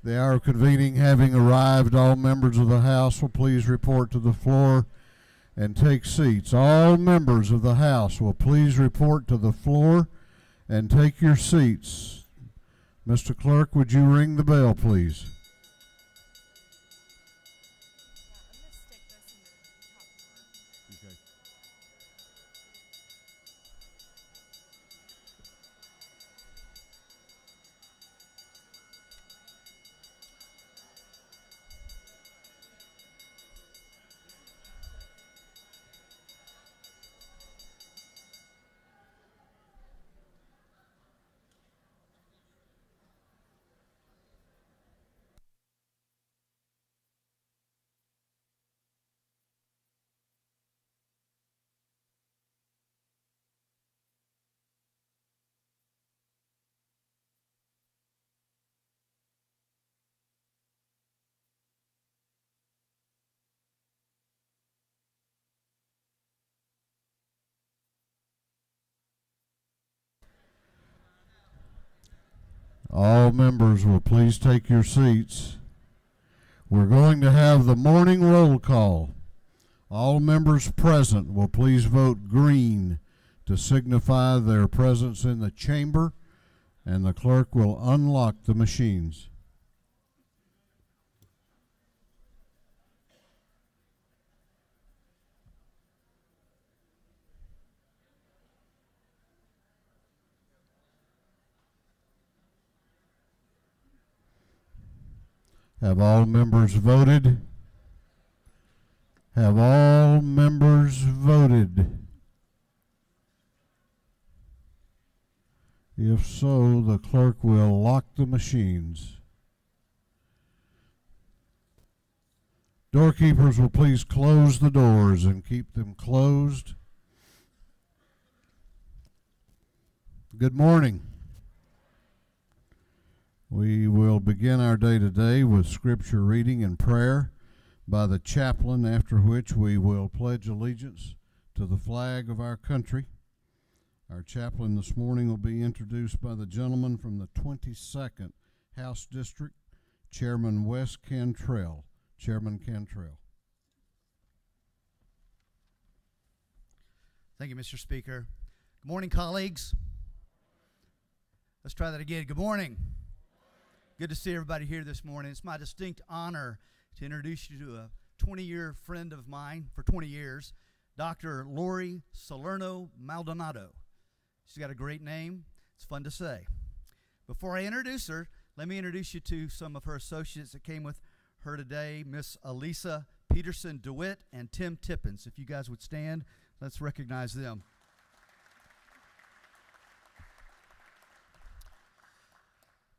The hour of convening having arrived, all members of the House will please report to the floor and take seats. All members of the House will please report to the floor and take your seats. Mr. Clerk, would you ring the bell, please? All members will please take your seats. We're going to have the morning roll call. All members present will please vote green to signify their presence in the chamber, and the clerk will unlock the machines. Have all members voted? Have all members voted? If so, the clerk will lock the machines. Doorkeepers will please close the doors and keep them closed. Good morning. We will begin our day today with scripture reading and prayer by the chaplain, after which we will pledge allegiance to the flag of our country. Our chaplain this morning will be introduced by the gentleman from the 22nd House District, Chairman Wes Cantrell. Chairman Cantrell. Thank you, Mr. Speaker. Good morning, colleagues. Let's try that again. Good morning. Good to see everybody here this morning. It's my distinct honor to introduce you to a 20-year friend of mine for 20 years, Dr. Lori Salerno Maldonado. She's got a great name. It's fun to say. Before I introduce her, let me introduce you to some of her associates that came with her today, Miss Elisa Peterson DeWitt and Tim Tippins. If you guys would stand, let's recognize them.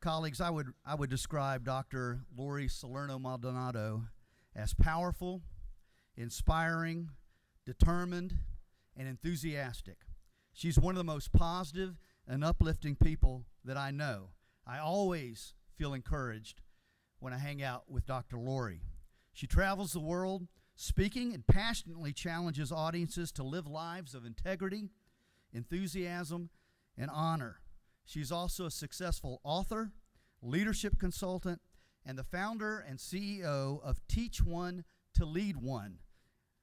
Colleagues, I would describe Dr. Lori Salerno Maldonado as powerful, inspiring, determined, and enthusiastic. She's one of the most positive and uplifting people that I know. I always feel encouraged when I hang out with Dr. Lori. She travels the world speaking and passionately challenges audiences to live lives of integrity, enthusiasm, and honor. She's also a successful author, leadership consultant, and the founder and CEO of Teach One to Lead One.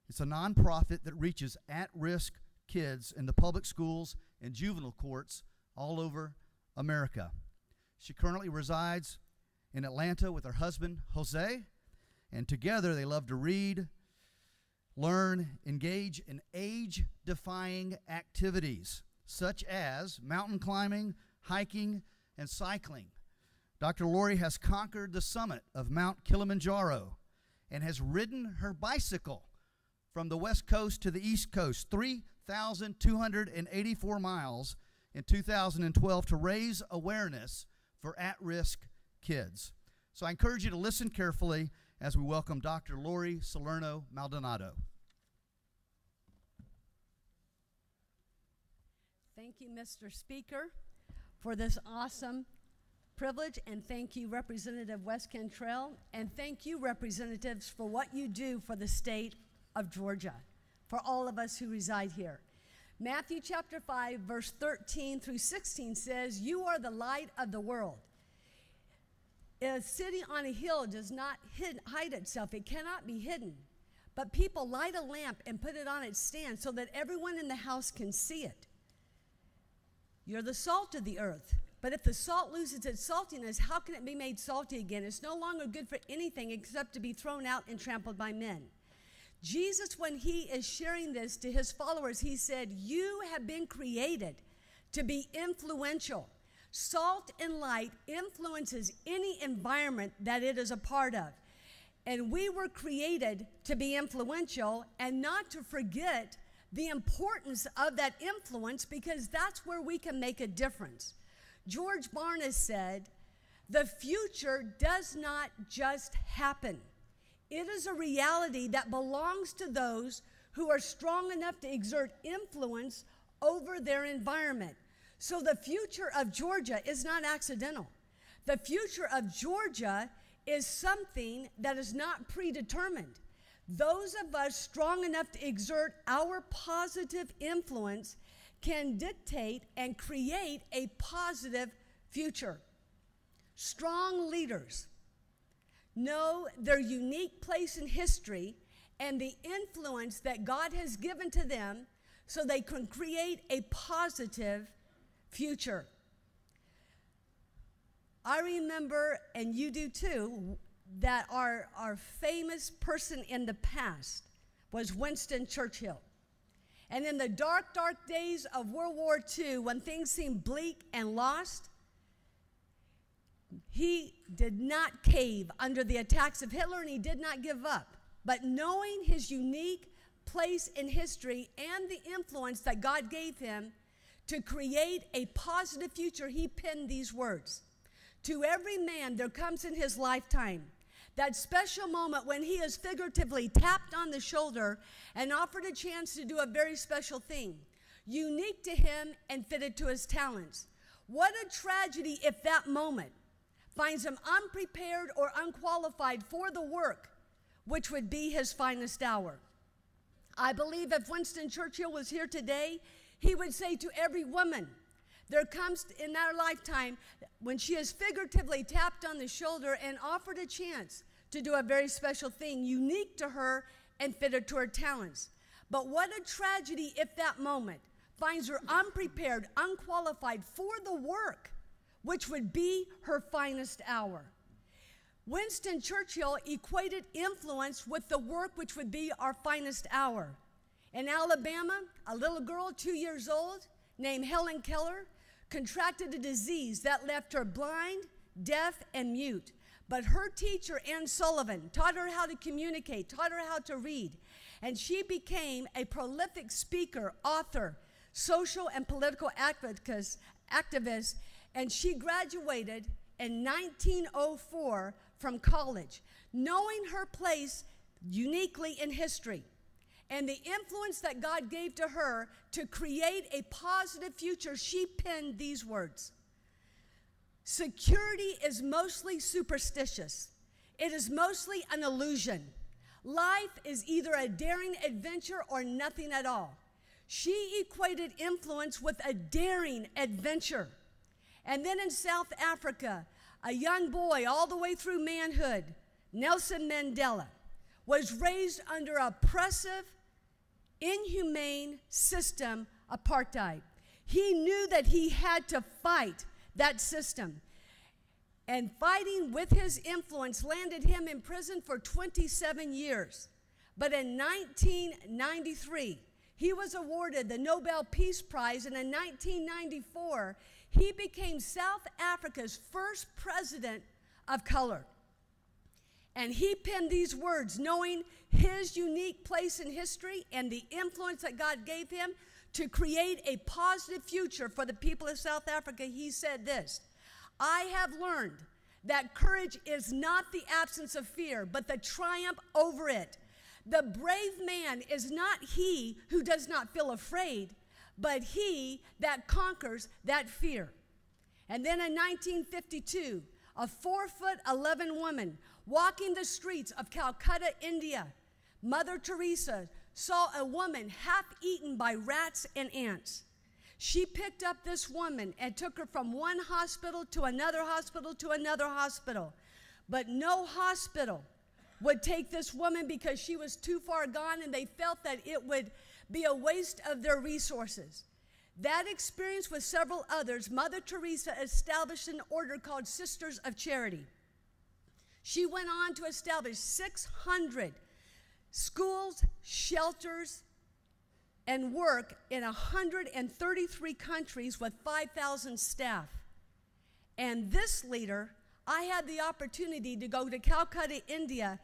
It's a nonprofit that reaches at-risk kids in the public schools and juvenile courts all over America. She currently resides in Atlanta with her husband, Jose, and together they love to read, learn, engage in age-defying activities such as mountain climbing, hiking, and cycling. Dr. Lori has conquered the summit of Mount Kilimanjaro and has ridden her bicycle from the West Coast to the East Coast, 3,284 miles in 2012 to raise awareness for at-risk kids. So I encourage you to listen carefully as we welcome Dr. Lori Salerno Maldonado. Thank you, Mr. Speaker, for this awesome privilege, and thank you, Representative Wes Cantrell, and thank you, representatives, for what you do for the state of Georgia, for all of us who reside here. Matthew chapter 5, verse 13 through 16 says, "You are the light of the world. A city on a hill does not hide itself. It cannot be hidden. But people light a lamp and put it on its stand so that everyone in the house can see it. You're the salt of the earth. But if the salt loses its saltiness, how can it be made salty again? It's no longer good for anything except to be thrown out and trampled by men. Jesus, when he is sharing this to his followers, he said, you have been created to be influential. Salt and light influences any environment that it is a part of. And we were created to be influential and not to forget the importance of that influence, because that's where we can make a difference. George Barna said, the future does not just happen. It is a reality that belongs to those who are strong enough to exert influence over their environment. So the future of Georgia is not accidental. The future of Georgia is something that is not predetermined. Those of us strong enough to exert our positive influence can dictate and create a positive future. Strong leaders know their unique place in history and the influence that God has given to them so they can create a positive future. I remember, and you do too, that our famous person in the past was Winston Churchill. And in the dark, dark days of World War II, when things seemed bleak and lost, he did not cave under the attacks of Hitler, and he did not give up. But knowing his unique place in history and the influence that God gave him to create a positive future, he penned these words. To every man there comes in his lifetime that special moment when he is figuratively tapped on the shoulder and offered a chance to do a very special thing, unique to him and fitted to his talents. What a tragedy if that moment finds him unprepared or unqualified for the work which would be his finest hour. I believe if Winston Churchill was here today, he would say to every woman, there comes in our lifetime when she is figuratively tapped on the shoulder and offered a chance to do a very special thing, unique to her and fitted to her talents. But what a tragedy if that moment finds her unprepared, unqualified for the work, which would be her finest hour. Winston Churchill equated influence with the work which would be our finest hour. In Alabama, a little girl 2 years old named Helen Keller contracted a disease that left her blind, deaf, and mute. But her teacher, Ann Sullivan, taught her how to communicate, taught her how to read, and she became a prolific speaker, author, social and political activist, and she graduated in 1904 from college, knowing her place uniquely in history and the influence that God gave to her to create a positive future. She penned these words. Security is mostly superstitious. It is mostly an illusion. Life is either a daring adventure or nothing at all. She equated influence with a daring adventure. And then in South Africa, a young boy all the way through manhood, Nelson Mandela, was raised under oppressive, inhumane system, apartheid. He knew that he had to fight that system. And fighting with his influence landed him in prison for 27 years. But in 1993, he was awarded the Nobel Peace Prize, and in 1994, he became South Africa's first president of color. And he penned these words, knowing his unique place in history and the influence that God gave him to create a positive future for the people of South Africa. He said this, I have learned that courage is not the absence of fear, but the triumph over it. The brave man is not he who does not feel afraid, but he that conquers that fear. And then in 1952, a 4'11" woman walking the streets of Calcutta, India, Mother Teresa saw a woman half eaten by rats and ants. She picked up this woman and took her from one hospital to another hospital to another hospital. But no hospital would take this woman because she was too far gone, and they felt that it would be a waste of their resources. That experience with several others, Mother Teresa established an order called Sisters of Charity. She went on to establish 600 schools, shelters, and work in 133 countries with 5,000 staff. And this leader, I had the opportunity to go to Calcutta, India,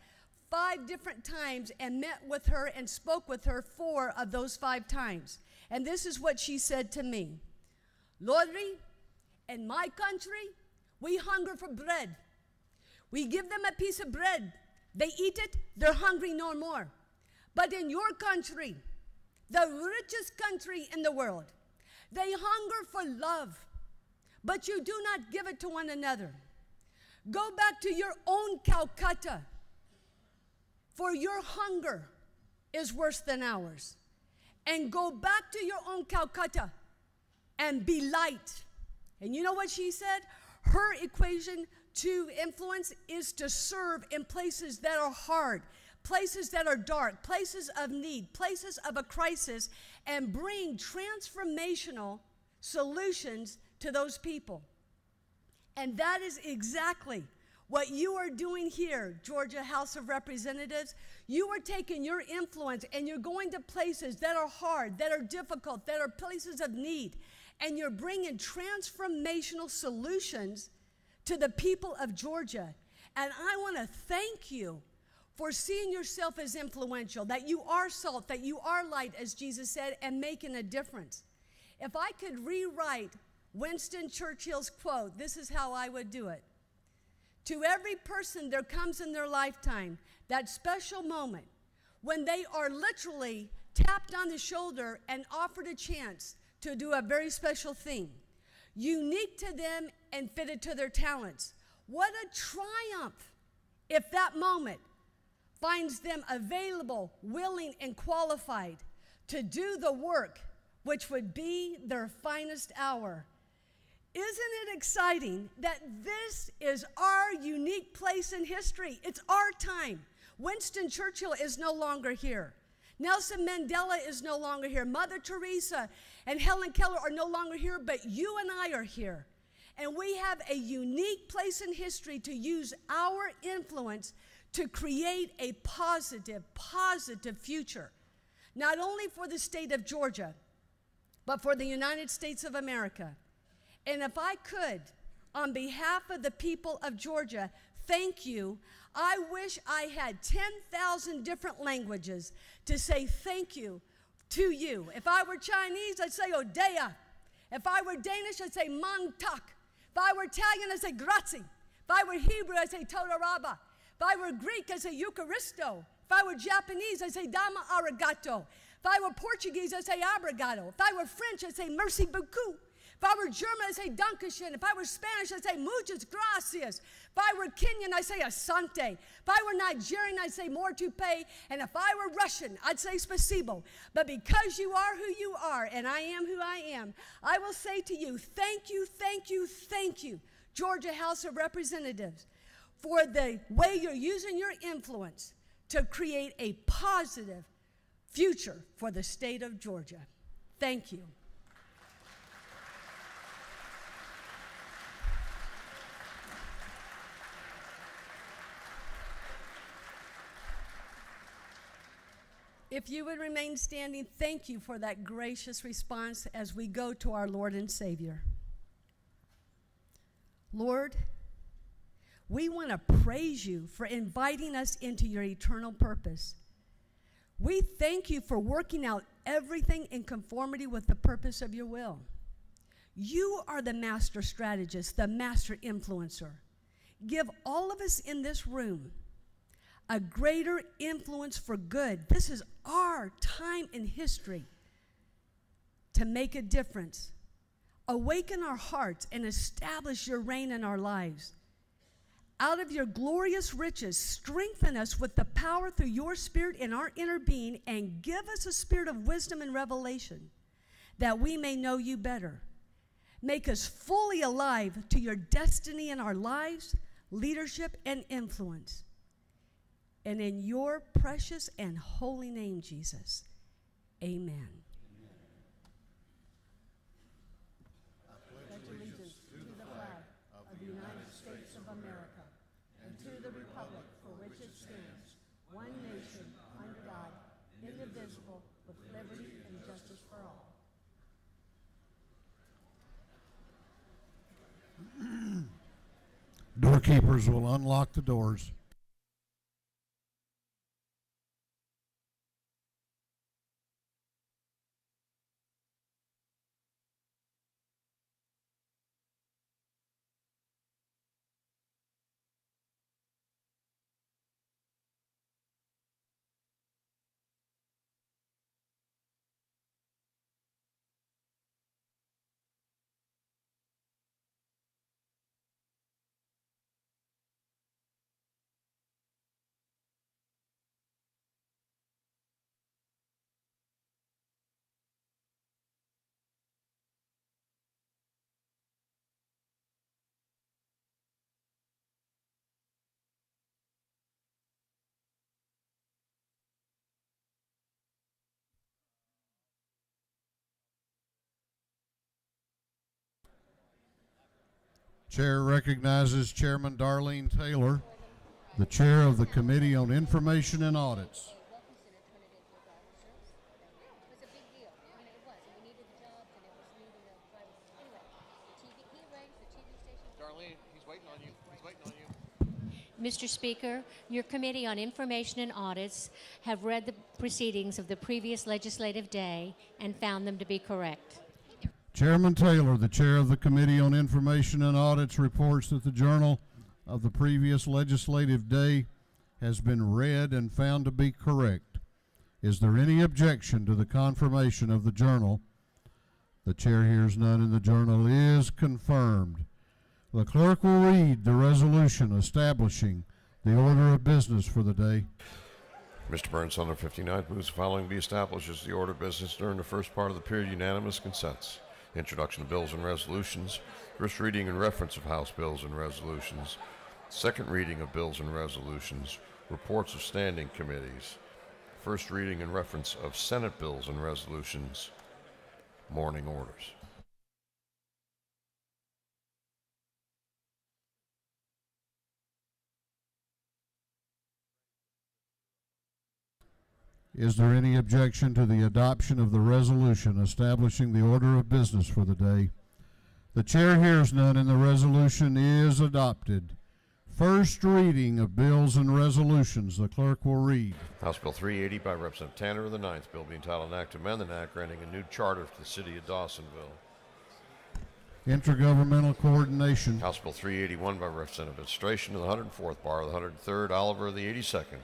5 different times and met with her and spoke with her 4 of those 5 times. And this is what she said to me. Lori, in my country, we hunger for bread. We give them a piece of bread. They eat it, they're hungry no more. But in your country, the richest country in the world, they hunger for love, but you do not give it to one another. Go back to your own Calcutta, for your hunger is worse than ours. And go back to your own Calcutta and be light. And you know what she said? Her equation to influence is to serve in places that are hard, places that are dark, places of need, places of a crisis, and bring transformational solutions to those people. And that is exactly what you are doing here, Georgia House of Representatives. You are taking your influence and you're going to places that are hard, that are difficult, that are places of need, and you're bringing transformational solutions to the people of Georgia. And I want to thank you for seeing yourself as influential, that you are salt, that you are light, as Jesus said, and making a difference. If I could rewrite Winston Churchill's quote, this is how I would do it. To every person, there comes in their lifetime that special moment when they are literally tapped on the shoulder and offered a chance to do a very special thing, unique to them and fitted to their talents. What a triumph if that moment finds them available, willing, and qualified to do the work which would be their finest hour. Isn't it exciting that this is our unique place in history? It's our time. Winston Churchill is no longer here. Nelson Mandela is no longer here. Mother Teresa and Helen Keller are no longer here, but you and I are here. And we have a unique place in history to use our influence to create a positive future, not only for the state of Georgia, but for the United States of America. And if I could, on behalf of the people of Georgia, thank you. I wish I had 10,000 different languages to say thank you to you. If I were Chinese, I'd say Odeya. If I were Danish, I'd say Mang Tak. If I were Italian, I'd say Grazie. If I were Hebrew, I'd say Toda Rabba. If I were Greek, I'd say Eucharisto. If I were Japanese, I'd say Dama Arigato. If I were Portuguese, I'd say Obrigado. If I were French, I'd say Merci beaucoup. If I were German, I'd say Dankeschön. If I were Spanish, I'd say Muchas gracias. If I were Kenyan, I'd say Asante. If I were Nigerian, I'd say more to pay. And if I were Russian, I'd say Spasibo. But because you are who you are, and I am who I am, I will say to you, thank you, thank you, thank you, Georgia House of Representatives, for the way you're using your influence to create a positive future for the state of Georgia. Thank you. If you would remain standing, thank you for that gracious response as we go to our Lord and Savior. Lord, we want to praise you for inviting us into your eternal purpose. We thank you for working out everything in conformity with the purpose of your will. You are the master strategist, the master influencer. Give all of us in this room a greater influence for good. This is our time in history to make a difference. Awaken our hearts and establish your reign in our lives. Out of your glorious riches, strengthen us with the power through your Spirit in our inner being, and give us a spirit of wisdom and revelation that we may know you better. Make us fully alive to your destiny in our lives. leadership, and influence. And in your precious and holy name, Jesus, amen. I pledge allegiance to the flag of the United States of America and to the republic for which it stands, one nation, under God, indivisible, with liberty and justice for all. Doorkeepers will unlock the doors. Chair recognizes Chairman Darlene Taylor, the chair of the Committee on Information and Audits. Darlene, he's waiting on you. He's waiting on you. Mr. Speaker, your Committee on Information and Audits have read the proceedings of the previous legislative day and found them to be correct. Chairman Taylor, the chair of the Committee on Information and Audits, reports that the journal of the previous legislative day has been read and found to be correct. Is there any objection to the confirmation of the journal? The chair hears none, and the journal is confirmed. The clerk will read the resolution establishing the order of business for the day. Mr. Burns, on the 59th, moves the following be established as the order of business during the first part of the period. Unanimous consents. Introduction of bills and resolutions. First reading and reference of House bills and resolutions. Second reading of bills and resolutions. Reports of standing committees. First reading and reference of Senate bills and resolutions. Morning orders. Is there any objection to the adoption of the resolution establishing the order of business for the day? The chair hears none, and the resolution is adopted. First reading of bills and resolutions. The clerk will read. House Bill 380 by Representative Tanner of the 9th. Bill being entitled an act to amend the act granting a new charter to the city of Dawsonville. Intergovernmental coordination. House Bill 381 by Representative Administration of the 104th Bar of the 103rd, Oliver of the 82nd.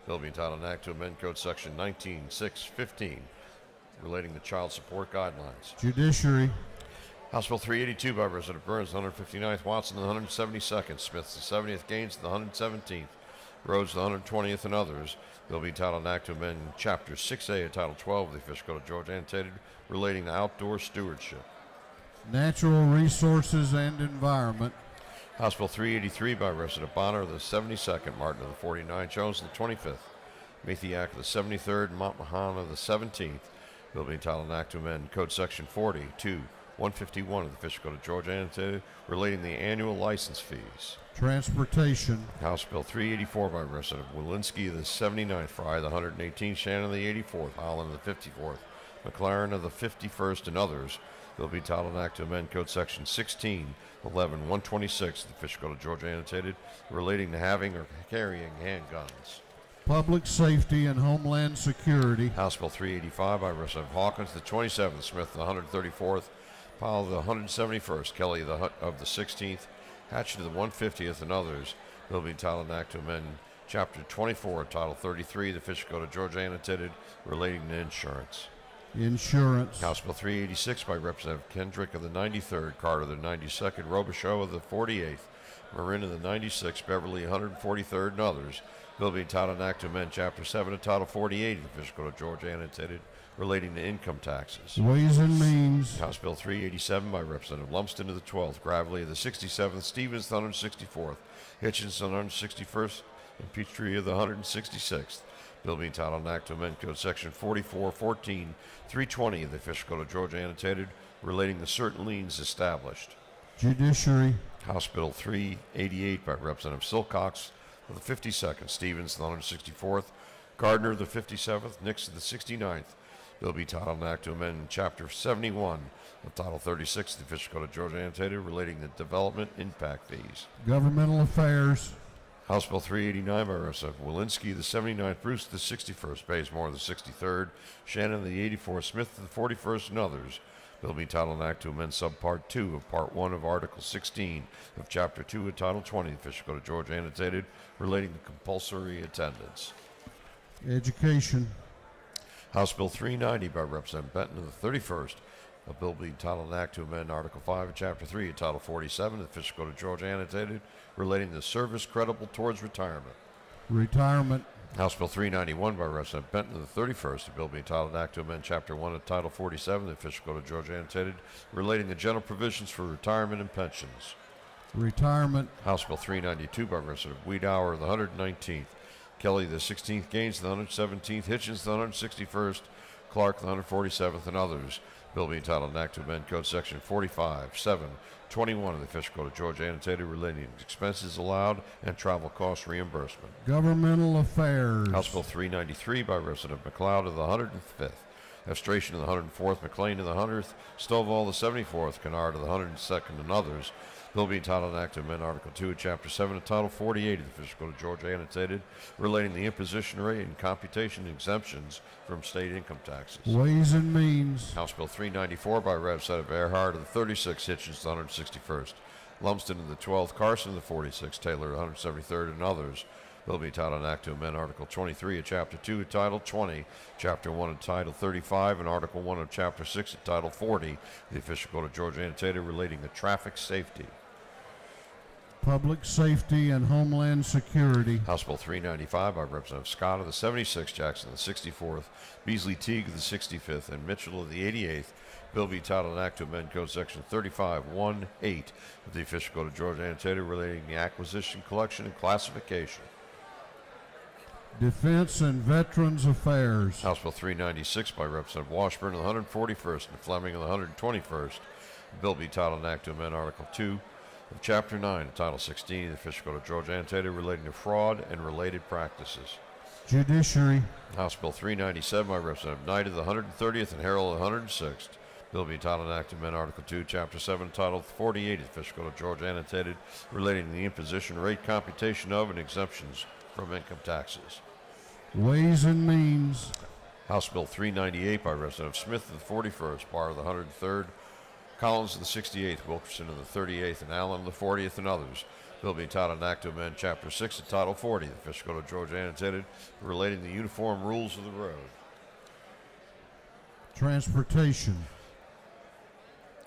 Bill being entitled an act to amend Code Section 19615 relating to child support guidelines. Judiciary. House Bill 382 by Representative Burns, the 159th, Watson, the 172nd, Smith, the 70th, Gaines, the 117th, Rhodes, the 120th, and others. Bill being entitled an act to amend Chapter 6A of Title 12 of the Official Code of Georgia, annotated relating to outdoor stewardship. Natural resources and environment. House Bill 383 by Representative Bonner of the 72nd, Martin of the 49th, Jones of the 25th, Mathiak of the 73rd, and Montmahan of the 17th. Bill being entitled an act to amend Code Section 151 of the Official Code of Georgia, annotated relating to the annual license fees. Transportation. House Bill 384 by Representative Walensky of the 79th, Fry of the 118th, Shannon of the 84th, Holland of the 54th, McLaren of the 51st, and others. Bill be entitled an act to amend Code Section 1611-126 of the Official Code of Georgia, annotated relating to having or carrying handguns. Public safety and homeland security. House Bill 385 by Representative Hawkins, the 27th, Smith, the 134th, Powell, the 171st, Kelly of the 16th, Hatchett of the 150th, and others. Bill be entitled an act to amend Chapter 24, Title 33 of the Official Code of Georgia, annotated relating to insurance. Insurance. House Bill 386 by Representative Kendrick of the 93rd, Carter of the 92nd, Robichaud of the 48th, Marin of the 96th, Beverly 143rd, and others. Bill being entitled an act to amend Chapter 7 of Title 48 of the Official Code of Georgia, annotated relating to income taxes. Ways and Means. House Bill 387 by Representative Lumsden of the 12th, Gravely of the 67th, Stevens of the 164th, Hitchens of the 161st, and Peachtree of the 166th. Bill being titled an act to amend Code Section 4414, 320 of the Official Code of Georgia annotated, relating to certain liens established. Judiciary. House Bill 388 by Representative Silcox of the 52nd, Stevens of the 164th, Gardner of the 57th, Nix of the 69th. Bill be titled an act to amend Chapter 71 of Title 36 of the Official Code of Georgia annotated, relating to development impact fees. Governmental Affairs. House Bill 389 by Representative Walensky, the 79th, Bruce the 61st, Bazemore the 63rd, Shannon the 84th, Smith the 41st, and others. Bill be titled an act to amend Subpart 2 of Part 1 of Article 16 of Chapter 2 of Title 20 of the Official Code of Georgia annotated, relating to compulsory attendance. Education. House Bill 390 by Representative Benton of the 31st. A bill being titled an act to amend Article 5 of Chapter 3 of Title 47 of the Official Code of Georgia annotated, relating to service credible towards retirement. Retirement. House Bill 391 by Representative Benton of the 31st. A bill being titled an act to amend Chapter 1 of Title 47 of the Official Code of Georgia annotated, relating to general provisions for retirement and pensions. Retirement. House Bill 392 by Representative Wiedauer of the 119th. Kelly the 16th, Gaines the 117th, Hitchens the 161st, Clark the 147th, and others. Bill being titled an act to amend Code Section 45.7.21 of the Official Code of Georgia annotated, relating to expenses allowed and travel cost reimbursement. Governmental Affairs. House Bill 393 by Representative McLeod of the 105th, Evstration of the 104th, McLean of the 100th, Stovall the 74th, Kennard of the 102nd, and others. Bill being titled an act to amend Article 2 of Chapter 7 of Title 48 of the Official Code of Georgia annotated, relating to the imposition rate and computation exemptions from state income taxes. Ways and Means. House Bill 394 by Representative Earhart of the 36th, Hitchens the 161st, Lumsden of the 12th, Carson of the 46th, Taylor of the 173rd, and others. Bill being titled an act to amend Article 23 of Chapter 2 of Title 20, Chapter 1 of Title 35, and Article 1 of Chapter 6 of Title 40 of the Official Code of Georgia annotated, relating to traffic safety. Public Safety and Homeland Security. House Bill 395 by Representative Scott of the 76th, Jackson of the 64th, Beasley Teague of the 65th, and Mitchell of the 88th. Bill be titled an act to amend Code Section 35.1.8 of the Official Code of Georgia annotated, relating to acquisition, collection, and classification. Defense and Veterans Affairs. House Bill 396 by Representative Washburn of the 141st and Fleming of the 121st. Bill be titled an act to amend Article 2 of Chapter 9 of Title 16 of the Official Code of Georgia annotated, relating to fraud and related practices. Judiciary. House Bill 397 by Representative Knight of the 130th and Harrell of the 106th. Bill be titled an act to amend Article 2, Chapter 7, Title 48 of the Official Code of Georgia annotated, relating to the imposition rate, computation of, and exemptions from income taxes. Ways and Means. House Bill 398 by Representative Smith of the 41st, Barr of the 103rd, Collins of the 68th, Wilkerson of the 38th, and Allen of the 40th, and others. Bill being titled an act to amend Chapter 6 of Title 40 of the Official Code of Georgia annotated, relating to the uniform rules of the road. Transportation.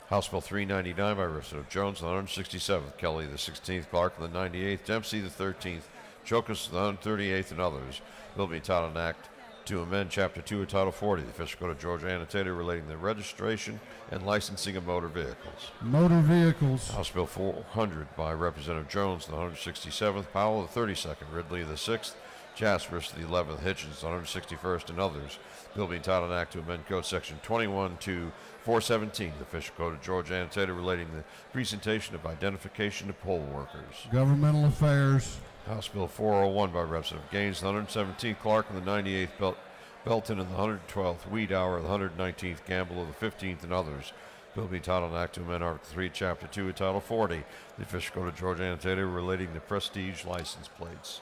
House Bill 399 by Representative Jones of the 167th, Kelly the 16th, Clark of the 98th, Dempsey the 13th, Chokas of the 138th, and others. Bill being titled an act to amend Chapter 2 of Title 40 of the Official Code of Georgia annotated, relating to the registration and licensing of motor vehicles. Motor Vehicles. House Bill 400 by Representative Jones of the 167th, Powell of the 32nd, Ridley of the 6th, Jaspers of the 11th, Hitchens of the 161st, and others. Bill being titled an act to amend Code Section 21.2.417 of the Official Code of Georgia annotated, relating to the presentation of identification to poll workers. Governmental Affairs. House Bill 401 by Representative Gaines, the 117th, Clark of the 98th, Belton of the 112th, Wiedauer of the 119th, Gamble of the 15th, and others. Bill being titled an act to amend Article 3, Chapter 2 of Title 40, the Official Code of Georgia annotated, relating to prestige license plates.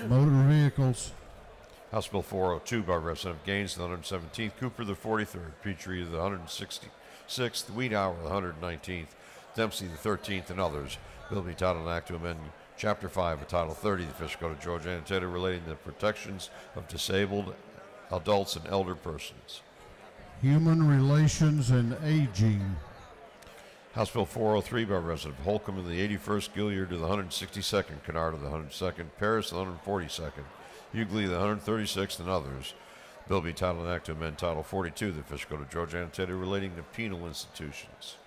Motor Vehicles. House Bill 402 by Representative Gaines, the 117th, Cooper the 43rd, Petrie of the 166th, Wiedauer of the 119th, Dempsey the 13th, and others. Bill being titled an act to amend Chapter 5 of Title 30 of the Official Code of Georgia annotated, relating to the protections of disabled adults and elder persons. Human Relations and Aging. House Bill 403 by Representative Holcomb of the 81st, Gilliard of the 162nd, Kennard of the 102nd, Paris of the 142nd, Hughley of the 136th, and others. Bill be titled an act to amend Title 42 of the Official Code of Georgia annotated relating to penal institutions.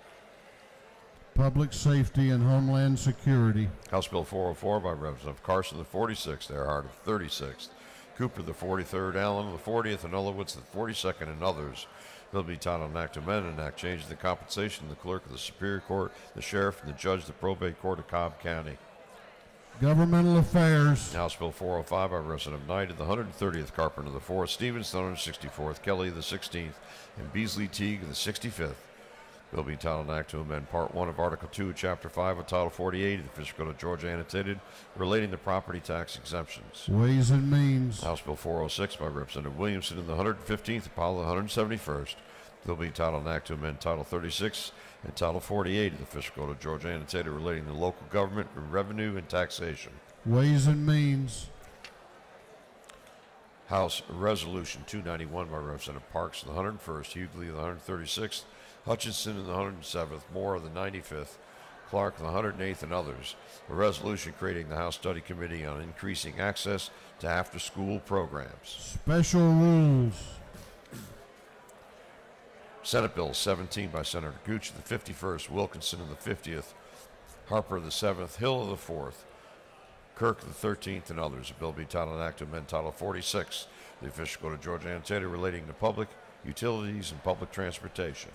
Public Safety and Homeland Security. House Bill 404 by Representative Carson, the 46th, Earhart, the 36th, Cooper, the 43rd, Allen, the 40th, and Ulowitz, the 42nd, and others. Bill be titled an act to amend an act changing the compensation of the clerk of the Superior Court, the sheriff, and the judge of the probate court of Cobb County. Governmental Affairs. House Bill 405 by Representative Knight of the 130th, Carpenter the 4th, Stevens the 164th, Kelly the 16th, and Beasley Teague the 65th. Bill be titled an act to amend Part 1 of Article 2, Chapter 5 of Title 48 of the Official Code of Georgia annotated relating to property tax exemptions. Ways and Means. House Bill 406 by Representative Williamson in the 115th, Apollo the 171st. Bill be titled an act to amend Title 36 and Title 48 of the Official Code of Georgia annotated relating to local government, revenue, and taxation. Ways and Means. House Resolution 291 by Representative Parks of the 101st, Hughley of the 136th, Hutchinson of the 107th, Moore of the 95th, Clark of the 108th, and others. A resolution creating the House Study Committee on increasing access to after-school programs. Special Rules. Senate Bill 17 by Senator Gooch of the 51st, Wilkinson of the 50th, Harper of the 7th, Hill of the 4th, Kirk of the 13th, and others. A bill be titled an act to amend Title 46 of the Official Code of Georgia annotated relating to public utilities and public transportation.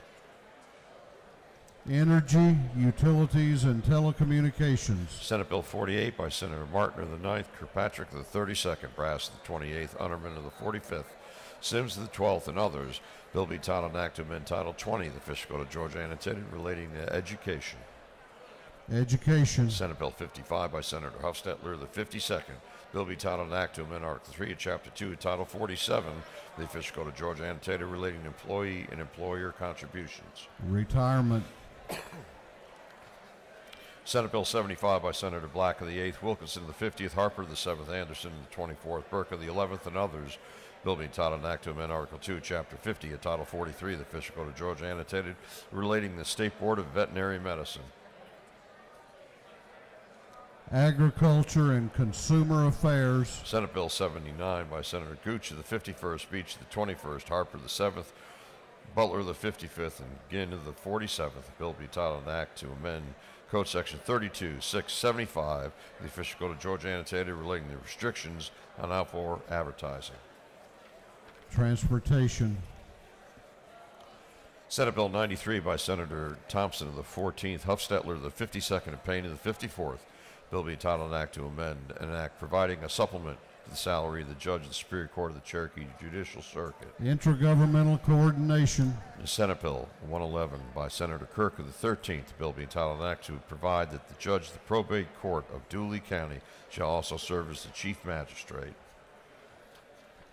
Energy, Utilities, and Telecommunications. Senate Bill 48 by Senator Martin of the 9th, Kirkpatrick of the 32nd, Brass of the 28th, Unterman of the 45th, Sims of the 12th, and others. Bill be titled an act to amend Title 20 of the Official Code of Georgia annotated relating to education. Education. Senate Bill 55 by Senator Hufstetler of the 52nd. Bill be titled an act to amend Article 3 of Chapter 2 of Title 47 of the Official Code of Georgia annotated relating to employee and employer contributions. Retirement. Senate Bill 75 by Senator Black of the 8th, Wilkinson of the 50th, Harper of the 7th, Anderson of the 24th, Burke of the 11th, and others. Bill being titled an act to amend Article 2, Chapter 50 of Title 43 of the Official Code of Georgia annotated relating to the State Board of Veterinary Medicine. Agriculture and Consumer Affairs. Senate Bill 79 by Senator Gooch of the 51st, Beach of the 21st, Harper of the 7th, Butler of the 55th, and Ginn of the 47th. Bill be titled an act to amend Code Section 32-675 of the Official Code of Georgia annotated relating to restrictions on outdoor advertising. Transportation. Senate Bill 93 by Senator Thompson of the 14th, Hufstetler of the 52nd, and Payne of the 54th. Bill be titled an act to amend an act providing a supplement to the salary of the judge of the Superior Court of the Cherokee Judicial Circuit. Intergovernmental Coordination. The Senate Bill 111 by Senator Kirk of the 13th. Bill be entitled an act to provide that the judge of the probate court of Dooley County shall also serve as the chief magistrate.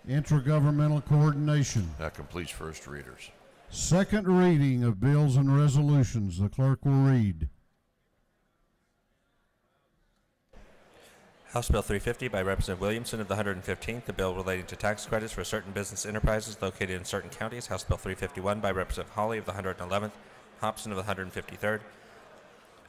Intergovernmental Coordination. That completes first readers. Second reading of bills and resolutions. The clerk will read. House Bill 350 by Representative Williamson of the 115th, the bill relating to tax credits for certain business enterprises located in certain counties. House Bill 351 by Representative Hawley of the 111th, Hobson of the 153rd,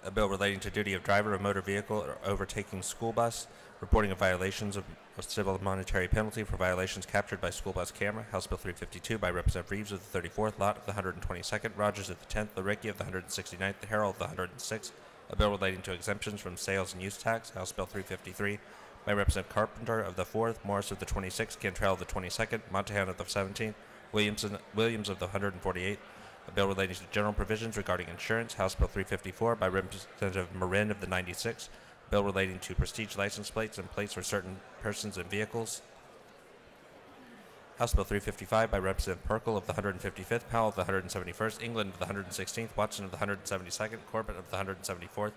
a bill relating to duty of driver of motor vehicle or overtaking school bus, reporting of violations of civil monetary penalty for violations captured by school bus camera. House Bill 352 by Representative Reeves of the 34th, Lott of the 122nd, Rogers of the 10th, Laricki of the 169th, the Harrell of the 106th, a bill relating to exemptions from sales and use tax. House Bill 353 by Representative Carpenter of the 4th, Morris of the 26th, Cantrell of the 22nd, Montahan of the 17th, Williams of the 148th, a bill relating to general provisions regarding insurance. House Bill 354 by Representative Marin of the 96th, a bill relating to prestige license plates and plates for certain persons and vehicles. House Bill 355 by Representative Perkle of the 155th, Powell of the 171st, England of the 116th, Watson of the 172nd, Corbett of the 174th,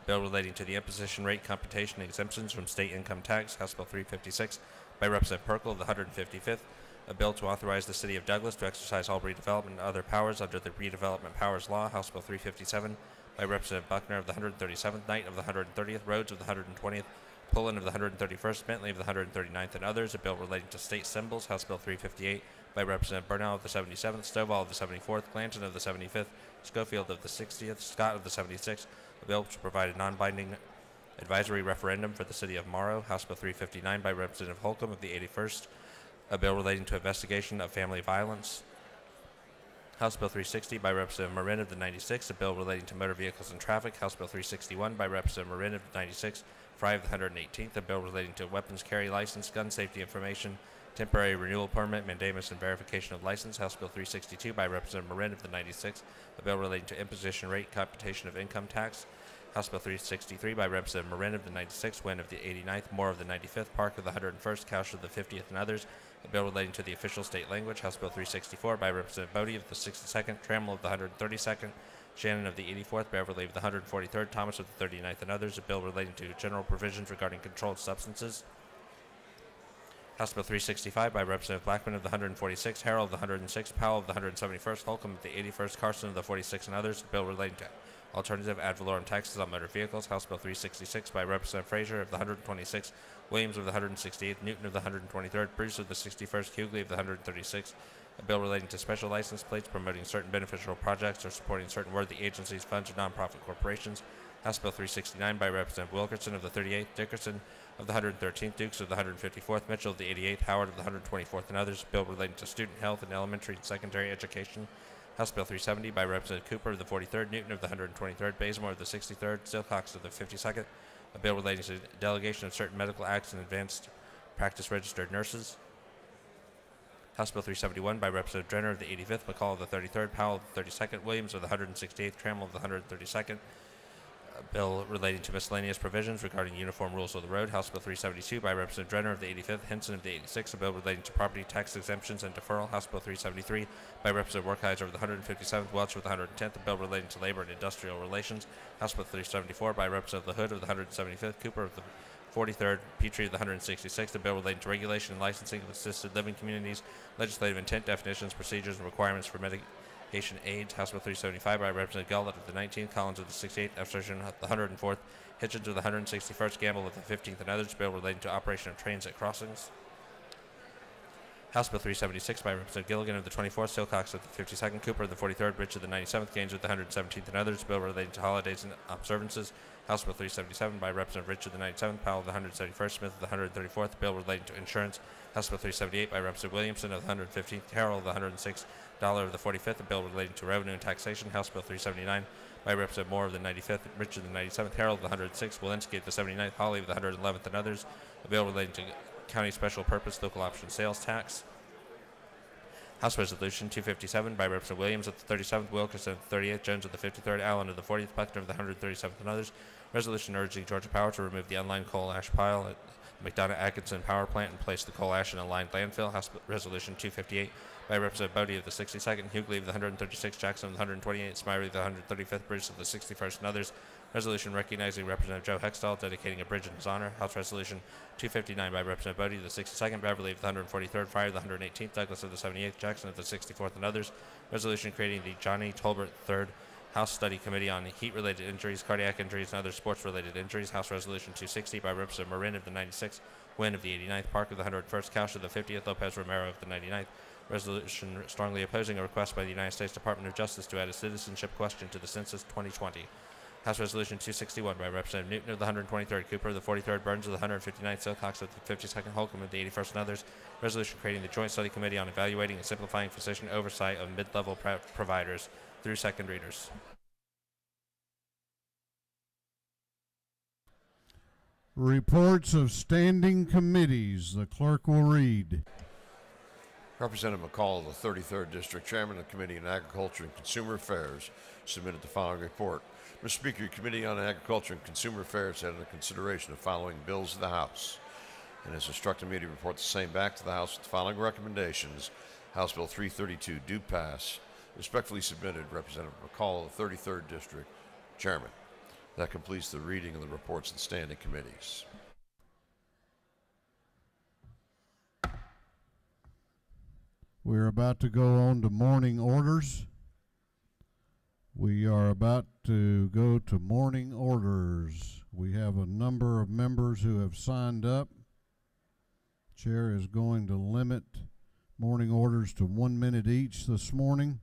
bill relating to the imposition rate computation exemptions from state income tax. House Bill 356 by Representative Perkle of the 155th, a bill to authorize the City of Douglas to exercise all redevelopment and other powers under the Redevelopment Powers Law. House Bill 357 by Representative Buckner of the 137th, Knight of the 130th, Rhodes of the 120th, Pullen of the 131st, Bentley of the 139th, and others, a bill relating to state symbols. House Bill 358 by Representative Bernal of the 77th, Stovall of the 74th, Clanton of the 75th, Schofield of the 60th, Scott of the 76th, a bill to provide a non-binding advisory referendum for the city of Morrow. House Bill 359 by Representative Holcomb of the 81st, a bill relating to investigation of family violence. House Bill 360 by Representative Marin of the 96th, a bill relating to motor vehicles and traffic. House Bill 361 by Representative Marin of the 96th, Fry of the 118th, a bill relating to weapons carry license, gun safety information, temporary renewal permit, mandamus, and verification of license. House Bill 362 by Representative Marin of the 96th, a bill relating to imposition rate, computation of income tax. House Bill 363 by Representative Marin of the 96th, Wynn of the 89th, Moore of the 95th, Park of the 101st, Couch of the 50th, and others, a bill relating to the official state language. House Bill 364 by Representative Bodie of the 62nd, Trammell of the 132nd, Shannon of the 84th, Beverly of the 143rd, Thomas of the 39th, and others, a bill relating to general provisions regarding controlled substances. House Bill 365 by Representative Blackman of the 146th, Harrell of the 106th, Powell of the 171st, Holcomb of the 81st, Carson of the 46th, and others, a bill relating to alternative ad valorem taxes on motor vehicles. House Bill 366 by Representative Frazier of the 126th, Williams of the 168th, Newton of the 123rd, Bruce of the 61st, Hughley of the 136th, a bill relating to special license plates promoting certain beneficial projects or supporting certain worthy agencies, funds, or nonprofit corporations. House Bill 369 by Representative Wilkerson of the 38th, Dickerson of the 113th, Dukes of the 154th, Mitchell of the 88th, Howard of the 124th, and others, a bill relating to student health in elementary and secondary education. House Bill 370 by Representative Cooper of the 43rd, Newton of the 123rd, Bazemore of the 63rd, Silcox of the 52nd, a bill relating to delegation of certain medical acts and advanced practice registered nurses. House Bill 371 by Representative Drenner of the 85th, McCall of the 33rd, Powell of the 32nd, Williams of the 168th, Trammell of the 132nd, a bill relating to miscellaneous provisions regarding uniform rules of the road. House Bill 372 by Representative Drenner of the 85th, Henson of the 86th, a bill relating to property tax exemptions and deferral. House Bill 373 by Representative Werkheiser of the 157th, Welch of the 110th, a bill relating to labor and industrial relations. House Bill 374 by Representative LaHood of the 175th, Cooper of the 43rd, Petrie of the 166th, a bill relating to regulation and licensing of assisted living communities, legislative intent, definitions, procedures, and requirements for medication aids. House Bill 375 by Representative Gullett of the 19th, Collins of the 68th, Efferson of the 104th, Hitchens of the 161st, Gamble of the 15th, and others, a bill relating to operation of trains at crossings. House Bill 376 by Representative Gilligan of the 24th, Silcox of the 52nd, Cooper of the 43rd, Rich of the 97th, Gaines of the 117th, and others, a bill relating to holidays and observances. House Bill 377 by Representative Rich of the 97th, Powell of the 171st, Smith of the 134th, a bill relating to insurance. House Bill 378 by Representative Williamson of the 115th, Harrell of the 106th, Dollar of the 45th, a bill relating to revenue and taxation. House Bill 379 by Representative Moore of the 95th, Rich of the 97th, Harold of the 106th, Walensky of the 79th, Hawley of the 111th, and others, a bill relating to county special purpose local option sales tax. House Resolution 257 by Representative Williams of the 37th, Wilkerson of the 38th, Jones of the 53rd, Allen of the 40th, Buckner of the 137th, and others. Resolution urging Georgia Power to remove the unlined coal ash pile at McDonough-Atkinson Power Plant and place the coal ash in a lined landfill. House Resolution 258 by Representative Bodie of the 62nd, Hughley of the 136th, Jackson of the 128th, Smyrie of the 135th, Bruce of the 61st, and others. Resolution recognizing Representative Joe Hextall, dedicating a bridge in his honor. House Resolution 259 by Representative Bodie of the 62nd, Beverly of the 143rd, Fryer of the 118th, Douglas of the 78th, Jackson of the 64th, and others. Resolution creating the Johnny Tolbert III House Study Committee on Heat-Related Injuries, Cardiac Injuries, and Other Sports-Related Injuries. House Resolution 260 by Representative Marin of the 96th, Wynn of the 89th, Park of the 101st, Couch of the 50th, Lopez Romero of the 99th. Resolution strongly opposing a request by the United States Department of Justice to add a citizenship question to the Census 2020. House Resolution 261 by Representative Newton of the 123rd, Cooper of the 43rd, Burns of the 159th, Silcox of the 52nd, Holcomb of the 81st, and others. Resolution creating the Joint Study Committee on Evaluating and Simplifying Physician Oversight of Mid-Level Providers through second readers. Reports of standing committees. The clerk will read. Representative McCall of the 33rd District, Chairman of the Committee on Agriculture and Consumer Affairs, submitted the following report. Mr. Speaker, your Committee on Agriculture and Consumer Affairs had under consideration the following bills of the House and has instructed me to report the same back to the House with the following recommendations. House Bill 332 do pass. Respectfully submitted, Representative McCall of the 33rd District, Chairman. That completes the reading of the reports of the standing committees. We're about to go on to morning orders. We are about to go to morning orders. We have a number of members who have signed up. Chair is going to limit morning orders to 1 minute each this morning.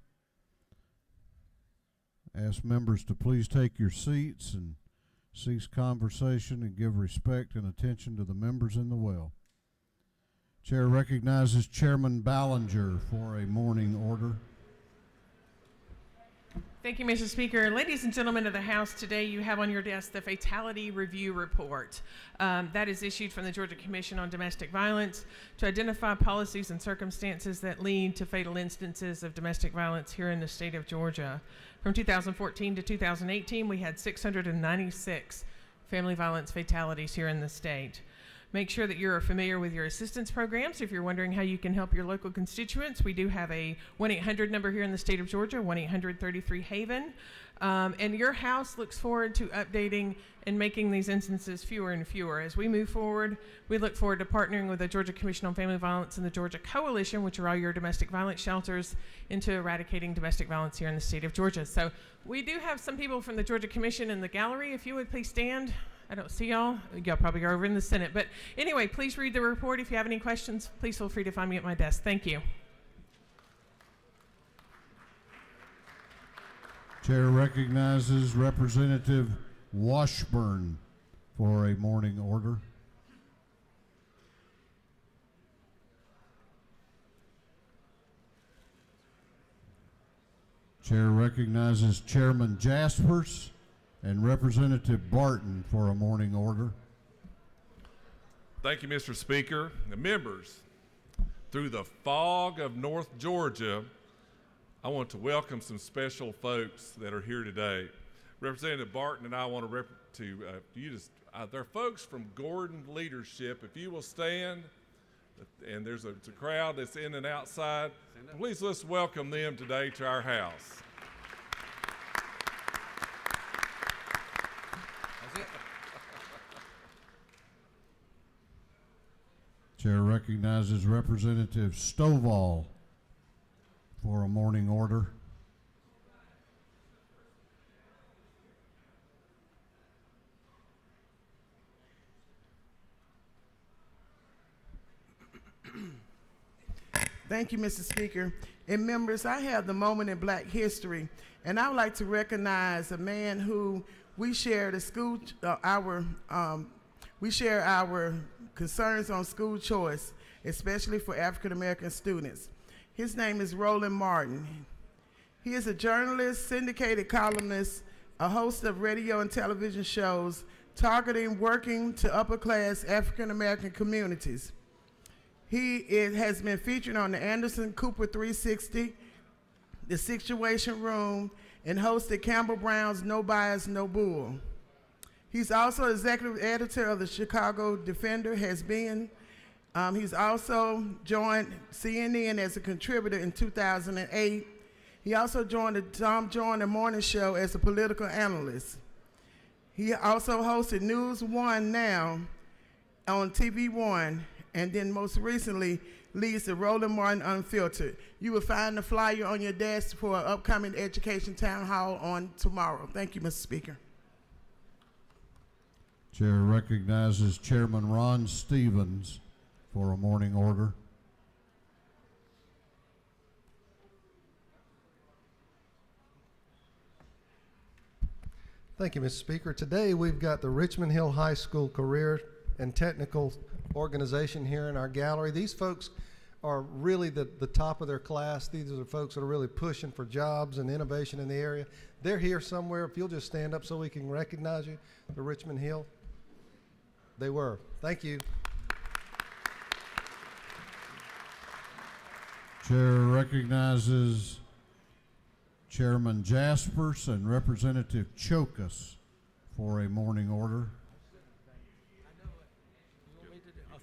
Ask members to please take your seats and cease conversation and give respect and attention to the members in the well. Chair recognizes Chairman Ballinger for a morning order. Thank you, Mr. Speaker. Ladies and gentlemen of the House, today you have on your desk the Fatality Review Report. That is issued from the Georgia Commission on Domestic Violence to identify policies and circumstances that lead to fatal instances of domestic violence here in the state of Georgia. From 2014 to 2018, we had 696 family violence fatalities here in the state. Make sure that you're familiar with your assistance programs. If you're wondering how you can help your local constituents, we do have a 1-800 number here in the state of Georgia, 1-800-33-HAVEN. And your House looks forward to updating and making these instances fewer and fewer. As we move forward, we look forward to partnering with the Georgia Commission on Family Violence and the Georgia Coalition, which are all your domestic violence shelters, into eradicating domestic violence here in the state of Georgia. So we do have some people from the Georgia Commission in the gallery. If you would please stand. I don't see y'all. Y'all probably are over in the Senate. But anyway, please read the report. If you have any questions, please feel free to find me at my desk. Thank you. Chair recognizes Representative Washburn for a morning order. Chair recognizes Chairman Jaspers and Representative Barton for a morning order. Thank you, Mr. Speaker. The members, through the fog of North Georgia, I want to welcome some special folks that are here today. Representative Barton and I want they're folks from Gordon Leadership. If you will stand, and there's a crowd that's in and outside, please let's welcome them today to our house. Chair recognizes Representative Stovall for a morning order. Thank you, Mr. Speaker. And members, I have the moment in Black history, and I would like to recognize a man who we share our concerns on school choice, especially for African American students. His name is Roland Martin. He is a journalist, syndicated columnist, a host of radio and television shows targeting working to upper class African American communities. He has been featured on the Anderson Cooper 360, The Situation Room, and hosted Campbell Brown's No Bias, No Bull. He's also executive editor of the Chicago Defender, has been. He's also joined CNN as a contributor in 2008. He also joined the Tom Joyner Morning Show as a political analyst. He also hosted News One Now on TV One, and then most recently leads the Roland Martin Unfiltered. You will find the flyer on your desk for an upcoming education town hall on tomorrow. Thank you, Mr. Speaker. Chair recognizes Chairman Ron Stevens for a morning order. Thank you, Mr. Speaker. Today we've got the Richmond Hill High School Career and Technical Organization here in our gallery. These folks are really the top of their class. These are the folks that are really pushing for jobs and innovation in the area. They're here somewhere. If you'll just stand up so we can recognize you, the Richmond Hill. They were. Thank you. Chair recognizes Chairman Jaspers and Representative Chokas for a morning order.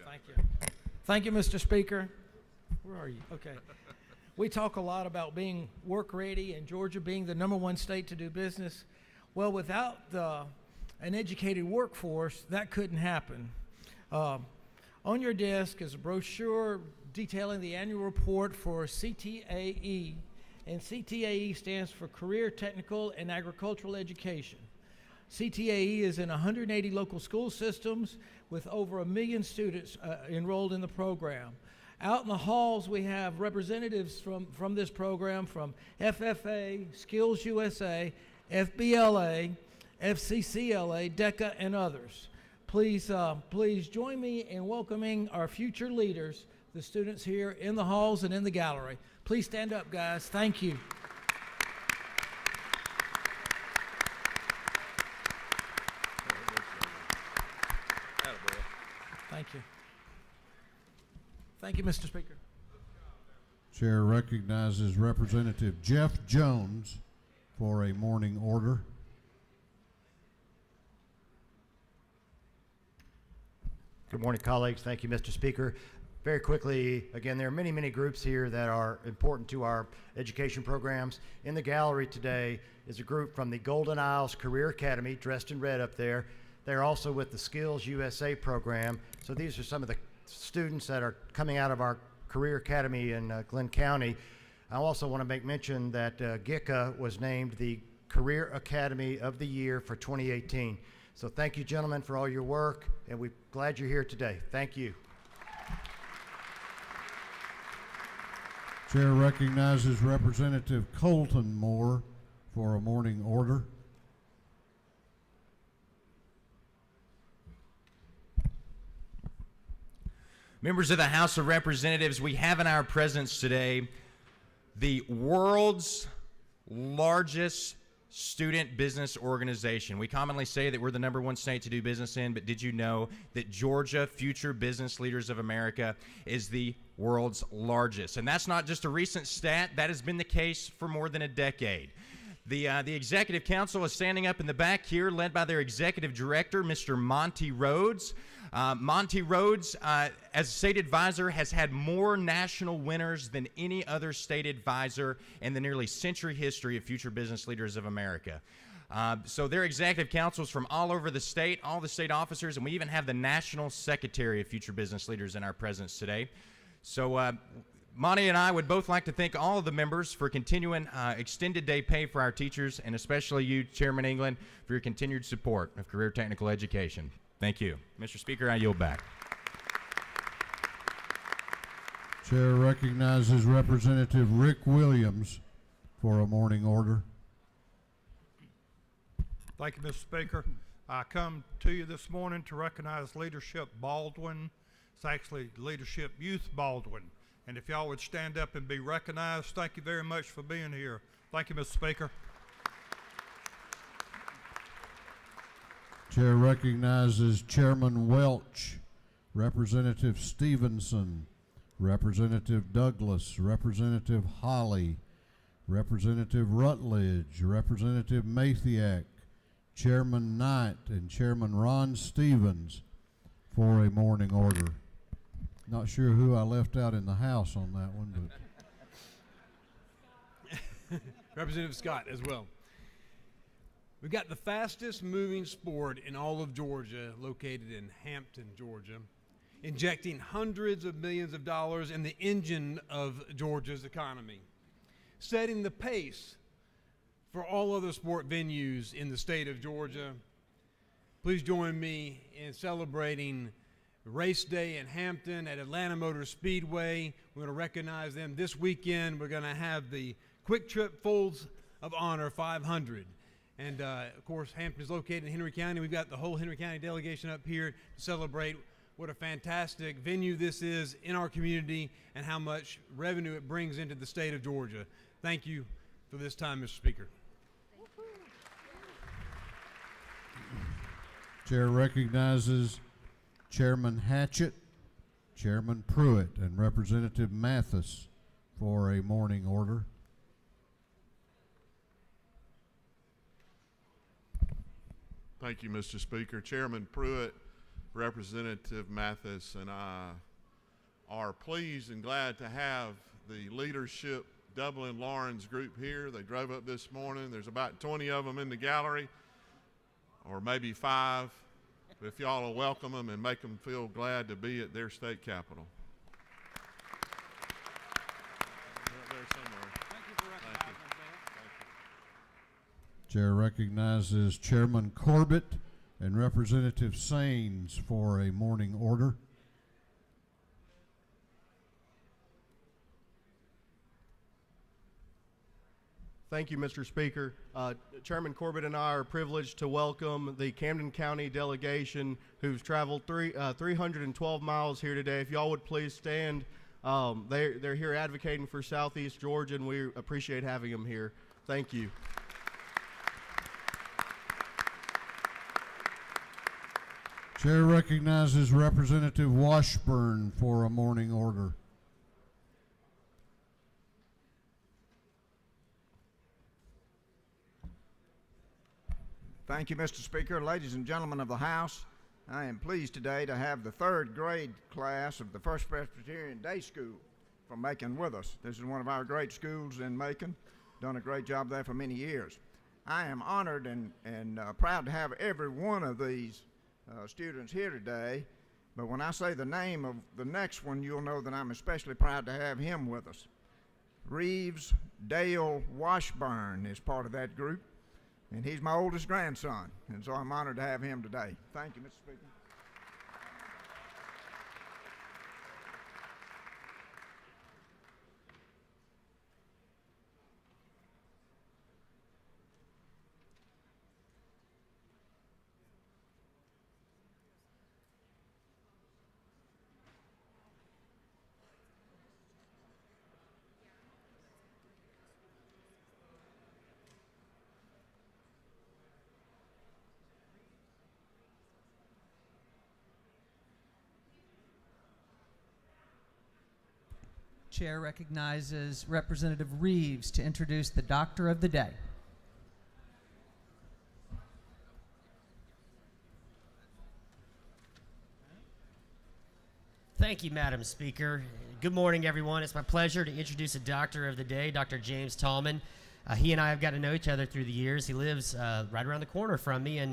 Thank you. Thank you, Mr. Speaker. Where are you? Okay. We talk a lot about being work ready and Georgia being the #1 state to do business. Well, without an educated workforce, that couldn't happen. On your desk is a brochure detailing the annual report for CTAE, and CTAE stands for Career, Technical, and Agricultural Education. CTAE is in 180 local school systems with over 1 million students enrolled in the program. Out in the halls, we have representatives from this program from FFA, Skills USA, FBLA, FCCLA, DECA, and others. Please join me in welcoming our future leaders, the students here in the halls and in the gallery. Please stand up, guys. Thank you. Thank you. Thank you, Mr. Speaker. Chair recognizes Representative Jeff Jones for a morning order. Good morning, colleagues. Thank you, Mr. Speaker. Very quickly, again, there are many, many groups here that are important to our education programs. In the gallery today is a group from the Golden Isles Career Academy, dressed in red up there. They're also with the Skills USA program. So these are some of the students that are coming out of our Career Academy in Glenn County. I also want to make mention that GICA was named the Career Academy of the Year for 2018. So thank you, gentlemen, for all your work, and we're glad you're here today. Thank you. Chair recognizes Representative Colton Moore for a morning order. Members of the House of Representatives, we have in our presence today the world's largest student business organization. We commonly say that we're the #1 state to do business in, but did you know that Georgia Future Business Leaders of America is the world's largest? And that's not just a recent stat. That has been the case for more than a decade. The Executive Council is standing up in the back here, led by their Executive Director, Mr. Monty Rhodes. Monty Rhodes, as state advisor, has had more national winners than any other state advisor in the nearly century history of Future Business Leaders of America. So their executive councils from all over the state, all the state officers, and we even have the National Secretary of Future Business Leaders in our presence today. So Monty and I would both like to thank all of the members for continuing extended day pay for our teachers, and especially you, Chairman England, for your continued support of career technical education. Thank you. Mr. Speaker, I yield back. Chair recognizes Representative Rick Williams for a morning order. Thank you, Mr. Speaker. I come to you this morning to recognize Leadership Baldwin. It's actually Leadership Youth Baldwin. And if y'all would stand up and be recognized, thank you very much for being here. Thank you, Mr. Speaker. Chair recognizes Chairman Welch, Representative Stevenson, Representative Douglas, Representative Holly, Representative Rutledge, Representative Mathiak, Chairman Knight, and Chairman Ron Stevens for a morning order. Not sure who I left out in the House on that one, but Representative Scott as well. We've got the fastest moving sport in all of Georgia, located in Hampton, Georgia, injecting hundreds of millions of dollars in the engine of Georgia's economy, setting the pace for all other sport venues in the state of Georgia. Please join me in celebrating Race Day in Hampton at Atlanta Motor Speedway. We're going to recognize them this weekend. We're going to have the Quick Trip Folds of Honor 500. And, of course, Hampton is located in Henry County. We've got the whole Henry County delegation up here to celebrate what a fantastic venue this is in our community and how much revenue it brings into the state of Georgia. Thank you for this time, Mr. Speaker. Chair recognizes Chairman Hatchett, Chairman Pruitt, and Representative Mathis for a morning order. Thank you, Mr. Speaker. Chairman Pruitt, Representative Mathis, and I are pleased and glad to have the Leadership Dublin Lawrence group here. They drove up this morning. There's about 20 of them in the gallery, or maybe 5. If y'all will welcome them and make them feel glad to be at their state capitol. Chair recognizes Chairman Corbett and Representative Saines for a morning order. Thank you, Mr. Speaker. Chairman Corbett and I are privileged to welcome the Camden County delegation who's traveled 312 miles here today. If y'all would please stand They're here advocating for Southeast Georgia, and we appreciate having them here. Thank you. Chair recognizes Representative Washburn for a morning order. Thank you, Mr. Speaker. Ladies and gentlemen of the House, I am pleased today to have the third grade class of the First Presbyterian Day School from Macon with us. This is one of our great schools in Macon. Done a great job there for many years. I am honored and proud to have every one of these students here today, but when I say the name of the next one, you'll know that I'm especially proud to have him with us. Reeves Dale Washburn is part of that group, and he's my oldest grandson, and so I'm honored to have him today. Thank you, Mr. Speaker. Chair recognizes Representative Reeves to introduce the Doctor of the Day. Thank you, Madam Speaker. Good morning, everyone. It's my pleasure to introduce the Doctor of the Day, Dr. James Tallman. He and I have got to know each other through the years. He lives right around the corner from me and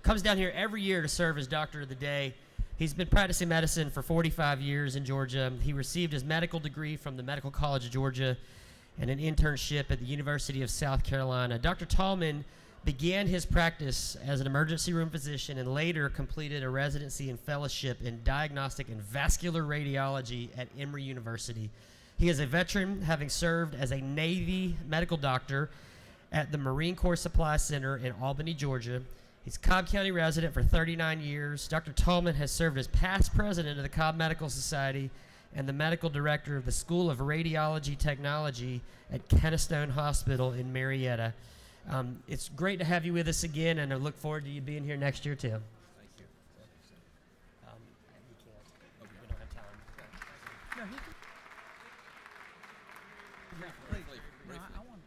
comes down here every year to serve as Doctor of the Day. He's been practicing medicine for 45 years in Georgia. He received his medical degree from the Medical College of Georgia and an internship at the University of South Carolina. Dr. Tallman began his practice as an emergency room physician and later completed a residency and fellowship in diagnostic and vascular radiology at Emory University. He is a veteran, having served as a Navy medical doctor at the Marine Corps Supply Center in Albany, Georgia. He's a Cobb County resident for 39 years. Dr. Tallman has served as past president of the Cobb Medical Society and the medical director of the School of Radiology Technology at Kennestone Hospital in Marietta. It's great to have you with us again, and I look forward to you being here next year, too. Thank you. We don't have time. No, he can. Yeah, please. No, I want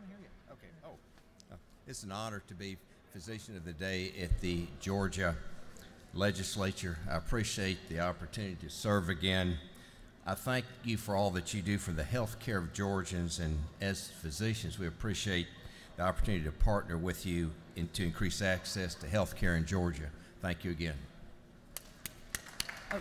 to hear you. Okay. It's an honor to be Physician of the Day at the Georgia Legislature. I appreciate the opportunity to serve again. I thank you for all that you do for the health care of Georgians, and as physicians, we appreciate the opportunity to partner with you to increase access to health care in Georgia. Thank you again. Oh.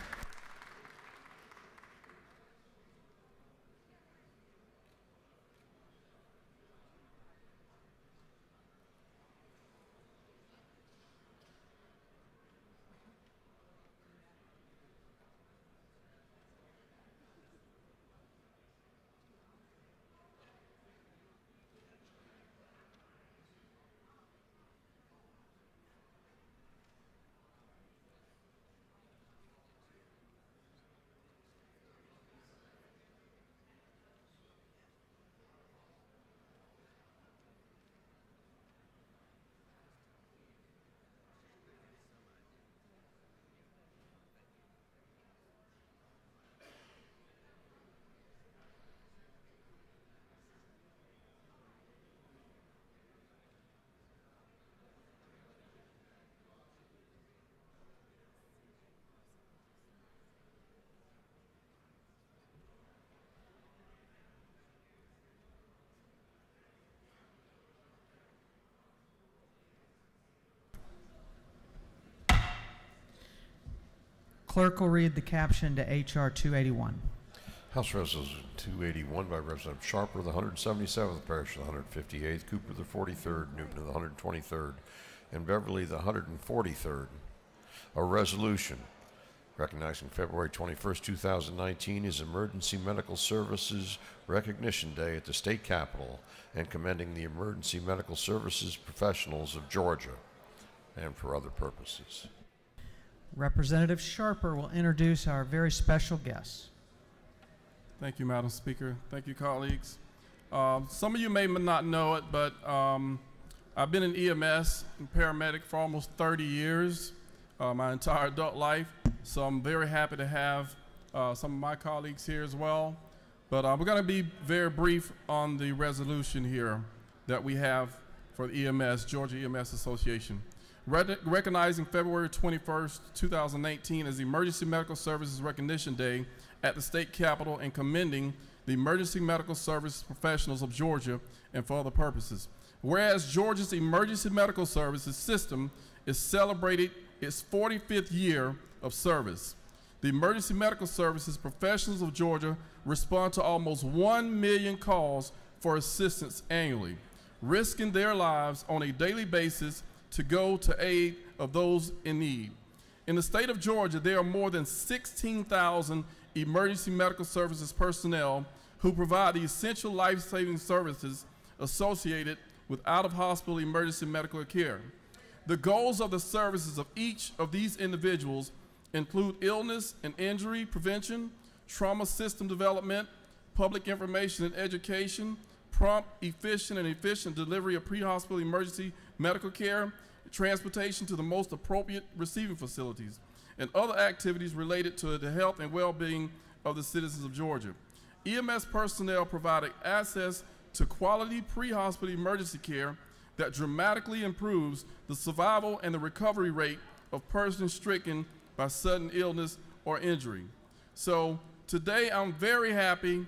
Clerk will read the caption to H.R. 281. House Resolution 281 by Representative Sharper of the 177th Parish of the 158th, Cooper the 43rd, Newton of the 123rd, and Beverly the 143rd. A resolution recognizing February 21st, 2019 is Emergency Medical Services Recognition Day at the State Capitol and commending the emergency medical services professionals of Georgia and for other purposes. Representative Sharper will introduce our very special guests. Thank you, Madam Speaker. Thank you, colleagues. Some of you may not know it, but I've been in EMS and paramedic for almost 30 years, my entire adult life. So I'm very happy to have some of my colleagues here as well. But we're going to be very brief on the resolution here that we have for the EMS, Georgia EMS Association. Recognizing February 21st, 2018 as the Emergency Medical Services Recognition Day at the state capitol and commending the emergency medical services professionals of Georgia and for other purposes. Whereas Georgia's emergency medical services system is celebrating its 45th year of service. The emergency medical services professionals of Georgia respond to almost 1 million calls for assistance annually, risking their lives on a daily basis to go to aid of those in need. In the state of Georgia, there are more than 16,000 emergency medical services personnel who provide the essential life-saving services associated with out-of-hospital emergency medical care. The goals of the services of each of these individuals include illness and injury prevention, trauma system development, public information and education, prompt, efficient delivery of pre-hospital emergency medical care, transportation to the most appropriate receiving facilities, and other activities related to the health and well-being of the citizens of Georgia. EMS personnel provided access to quality pre-hospital emergency care that dramatically improves the survival and the recovery rate of persons stricken by sudden illness or injury. So today I'm very happy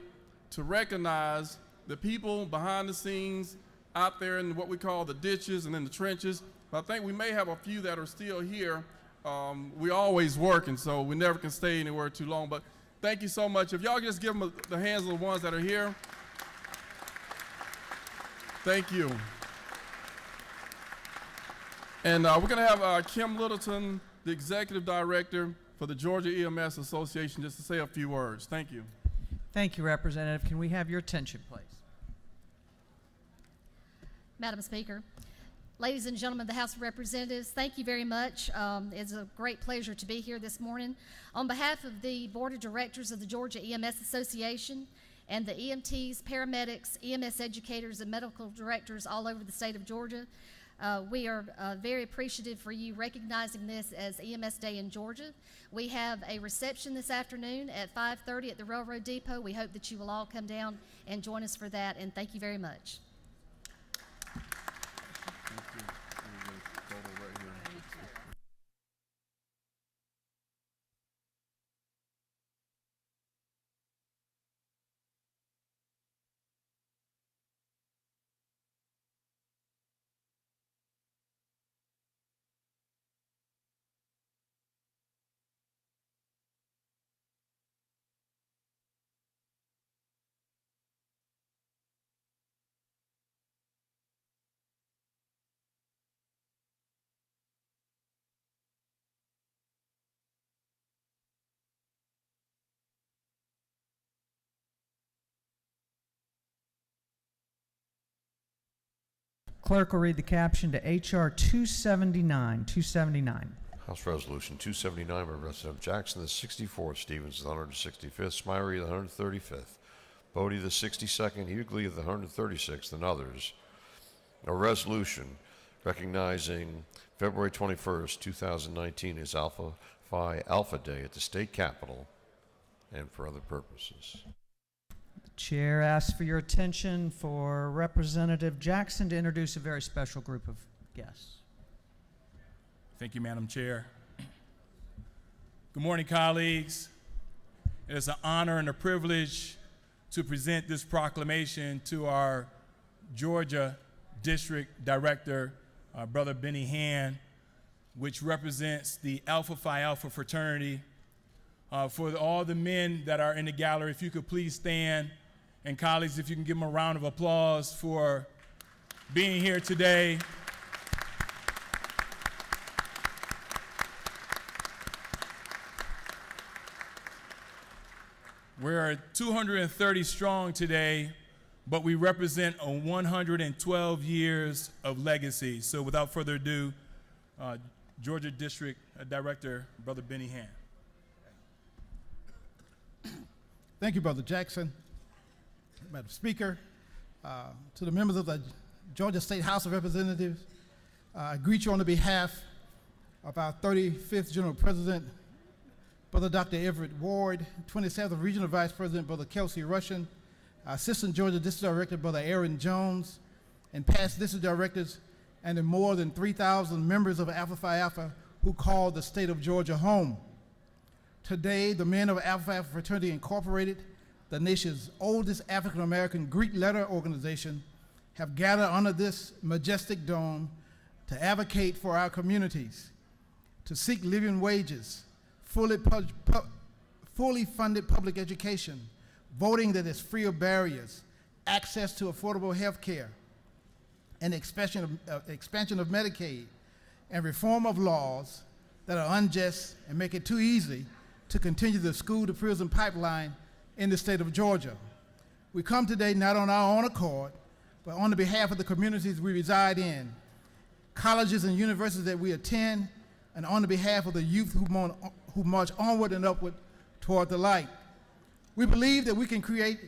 to recognize the people behind the scenes out there in what we call the ditches and in the trenches. I think we may have a few that are still here. We always working, so we never can stay anywhere too long, but thank you so much. If y'all just give them the hands of the ones that are here. Thank you. And we're gonna have Kim Littleton, the Executive Director for the Georgia EMS Association, just to say a few words. Thank you. Thank you, Representative. Can we have your attention, please? Madam Speaker, ladies and gentlemen of the House of Representatives, thank you very much. It's a great pleasure to be here this morning. On behalf of the Board of Directors of the Georgia EMS Association and the EMTs, paramedics, EMS educators, and medical directors all over the state of Georgia, we are very appreciative for you recognizing this as EMS Day in Georgia. We have a reception this afternoon at 5:30 at the Railroad Depot. We hope that you will all come down and join us for that, and thank you very much. Clerk will read the caption to H.R. 279. House Resolution 279 by Representative Jackson, the 64th, Stevens, the 165th, Smyrie, the 135th, Bodie, the 62nd, Hughley, the 136th, and others. A resolution recognizing February 21st, 2019 as Alpha Phi Alpha Day at the state capitol and for other purposes. Chair asks for your attention for Representative Jackson to introduce a very special group of guests. Thank you, Madam Chair. Good morning, colleagues. It is an honor and a privilege to present this proclamation to our Georgia District Director, Brother Benny Hand, which represents the Alpha Phi Alpha fraternity. For all the men that are in the gallery, if you could please stand. And colleagues, if you can give them a round of applause for being here today. We're 230 strong today, but we represent a 112 years of legacy. So without further ado, Georgia District Director, Brother Benny Hand. Thank you, Brother Jackson. Madam Speaker, to the members of the Georgia State House of Representatives, I greet you on the behalf of our 35th General President, Brother Dr. Everett Ward, 27th Regional Vice President, Brother Kelsey Russian, our Assistant Georgia District Director, Brother Aaron Jones, and past district directors, and the more than 3,000 members of Alpha Phi Alpha who call the state of Georgia home. Today, the men of Alpha Phi Alpha Fraternity Incorporated, the nation's oldest African-American Greek letter organization, have gathered under this majestic dome to advocate for our communities, to seek living wages, fully funded public education, voting that is free of barriers, access to affordable health care, and expansion of Medicaid, and reform of laws that are unjust and make it too easy to continue the school-to-prison pipeline in the state of Georgia. We come today not on our own accord, but on the behalf of the communities we reside in, colleges and universities that we attend, and on the behalf of the youth who march onward and upward toward the light. We believe that we can create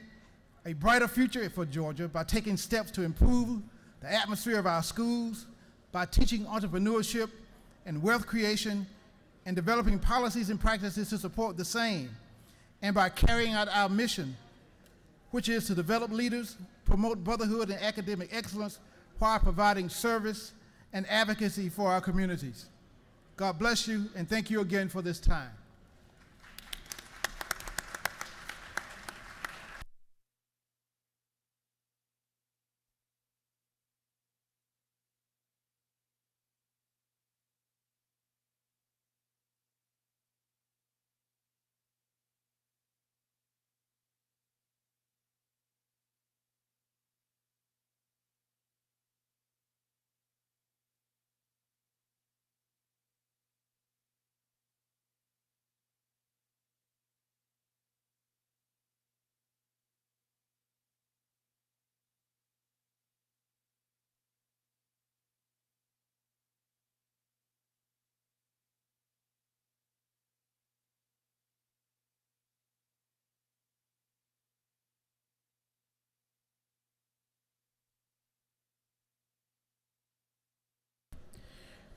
a brighter future for Georgia by taking steps to improve the atmosphere of our schools, by teaching entrepreneurship and wealth creation, and developing policies and practices to support the same, and by carrying out our mission, which is to develop leaders, promote brotherhood and academic excellence while providing service and advocacy for our communities. God bless you, and thank you again for this time.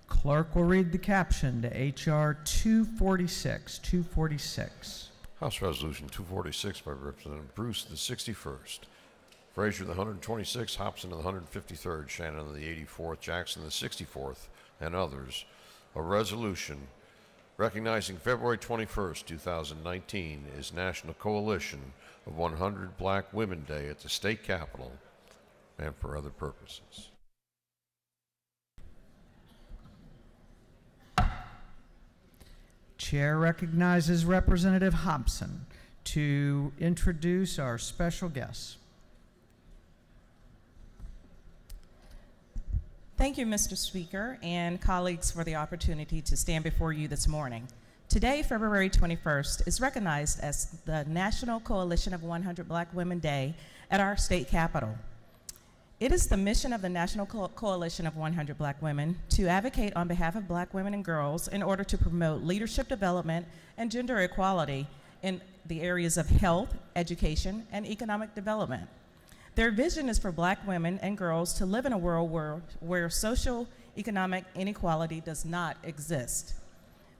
Clerk will read the caption to H.R. 246. 246. House Resolution 246 by Representative Bruce, the 61st. Frazier, the 126th. Hobson, the 153rd. Shannon, the 84th. Jackson, the 64th. And others. A resolution recognizing February 21st, 2019 is National Coalition of 100 Black Women Day at the state capitol and for other purposes. Chair recognizes Representative Hobson to introduce our special guests. Thank you, Mr. Speaker and colleagues, for the opportunity to stand before you this morning. Today, February 21st, is recognized as the National Coalition of 100 Black Women Day at our state capitol. It is the mission of the National Coalition of 100 Black Women to advocate on behalf of Black women and girls in order to promote leadership development and gender equality in the areas of health, education, and economic development. Their vision is for Black women and girls to live in a world where social economic inequality does not exist.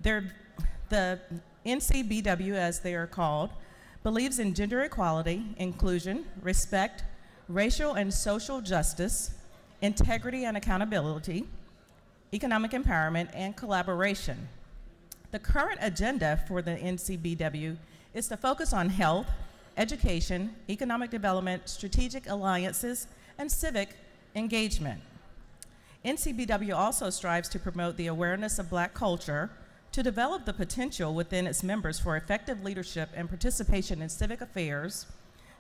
The NCBW, as they are called, believes in gender equality, inclusion, respect, racial and social justice, integrity and accountability, economic empowerment, and collaboration. The current agenda for the NCBW is to focus on health, education, economic development, strategic alliances, and civic engagement. NCBW also strives to promote the awareness of Black culture, to develop the potential within its members for effective leadership and participation in civic affairs,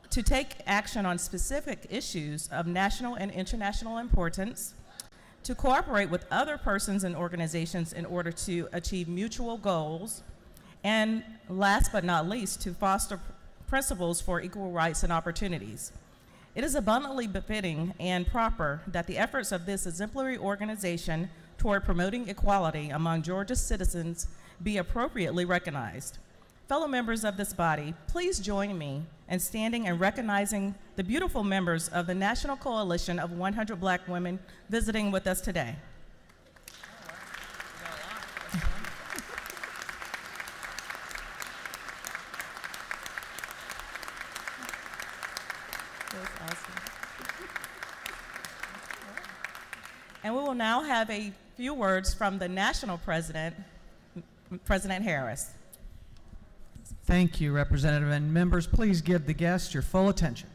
to take action on specific issues of national and international importance, to cooperate with other persons and organizations in order to achieve mutual goals, and last but not least, to foster principles for equal rights and opportunities. It is abundantly befitting and proper that the efforts of this exemplary organization toward promoting equality among Georgia's citizens be appropriately recognized. Fellow members of this body, please join me in standing and recognizing the beautiful members of the National Coalition of 100 Black Women visiting with us today. And we will now have a few words from the national president, President Harris. Thank you, Representative. And members, please give the guests your full attention.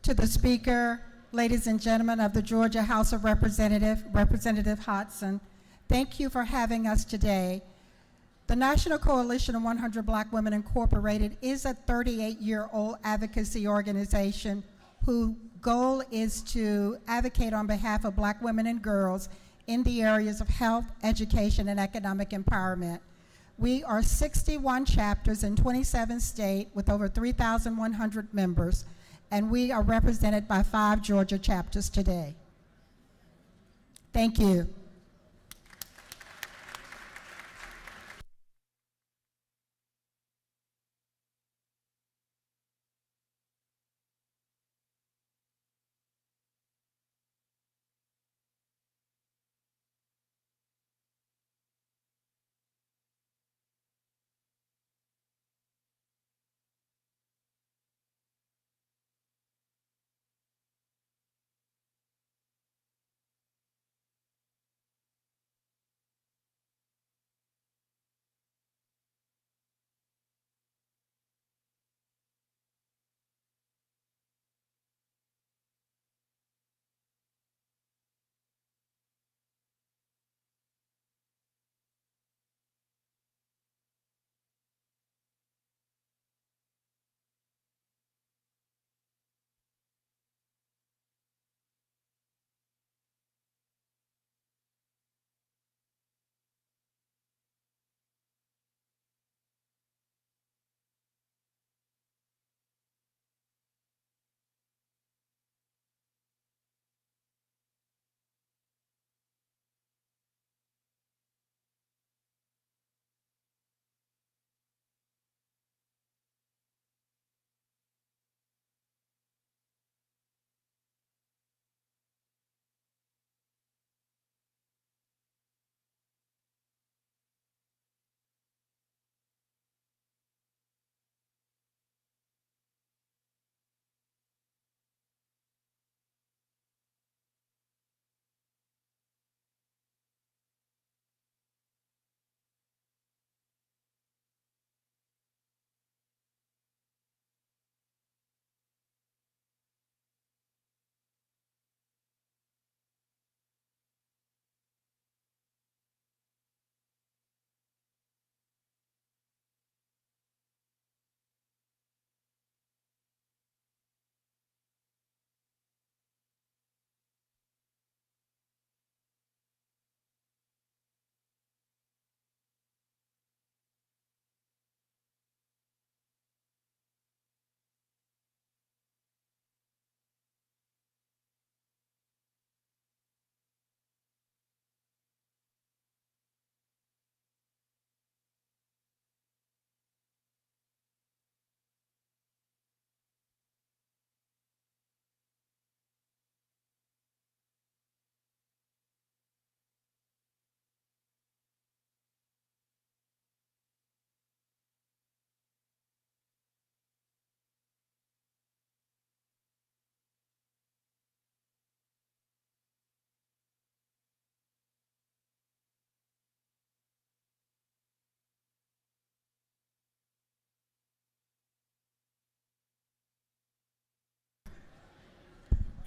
To the Speaker, ladies and gentlemen of the Georgia House of Representatives, Representative Hodson, thank you for having us today. The National Coalition of 100 Black Women Incorporated is a 38-year-old advocacy organization whose goal is to advocate on behalf of Black women and girls in the areas of health, education, and economic empowerment. We are 61 chapters in 27 states with over 3,100 members, and we are represented by 5 Georgia chapters today. Thank you.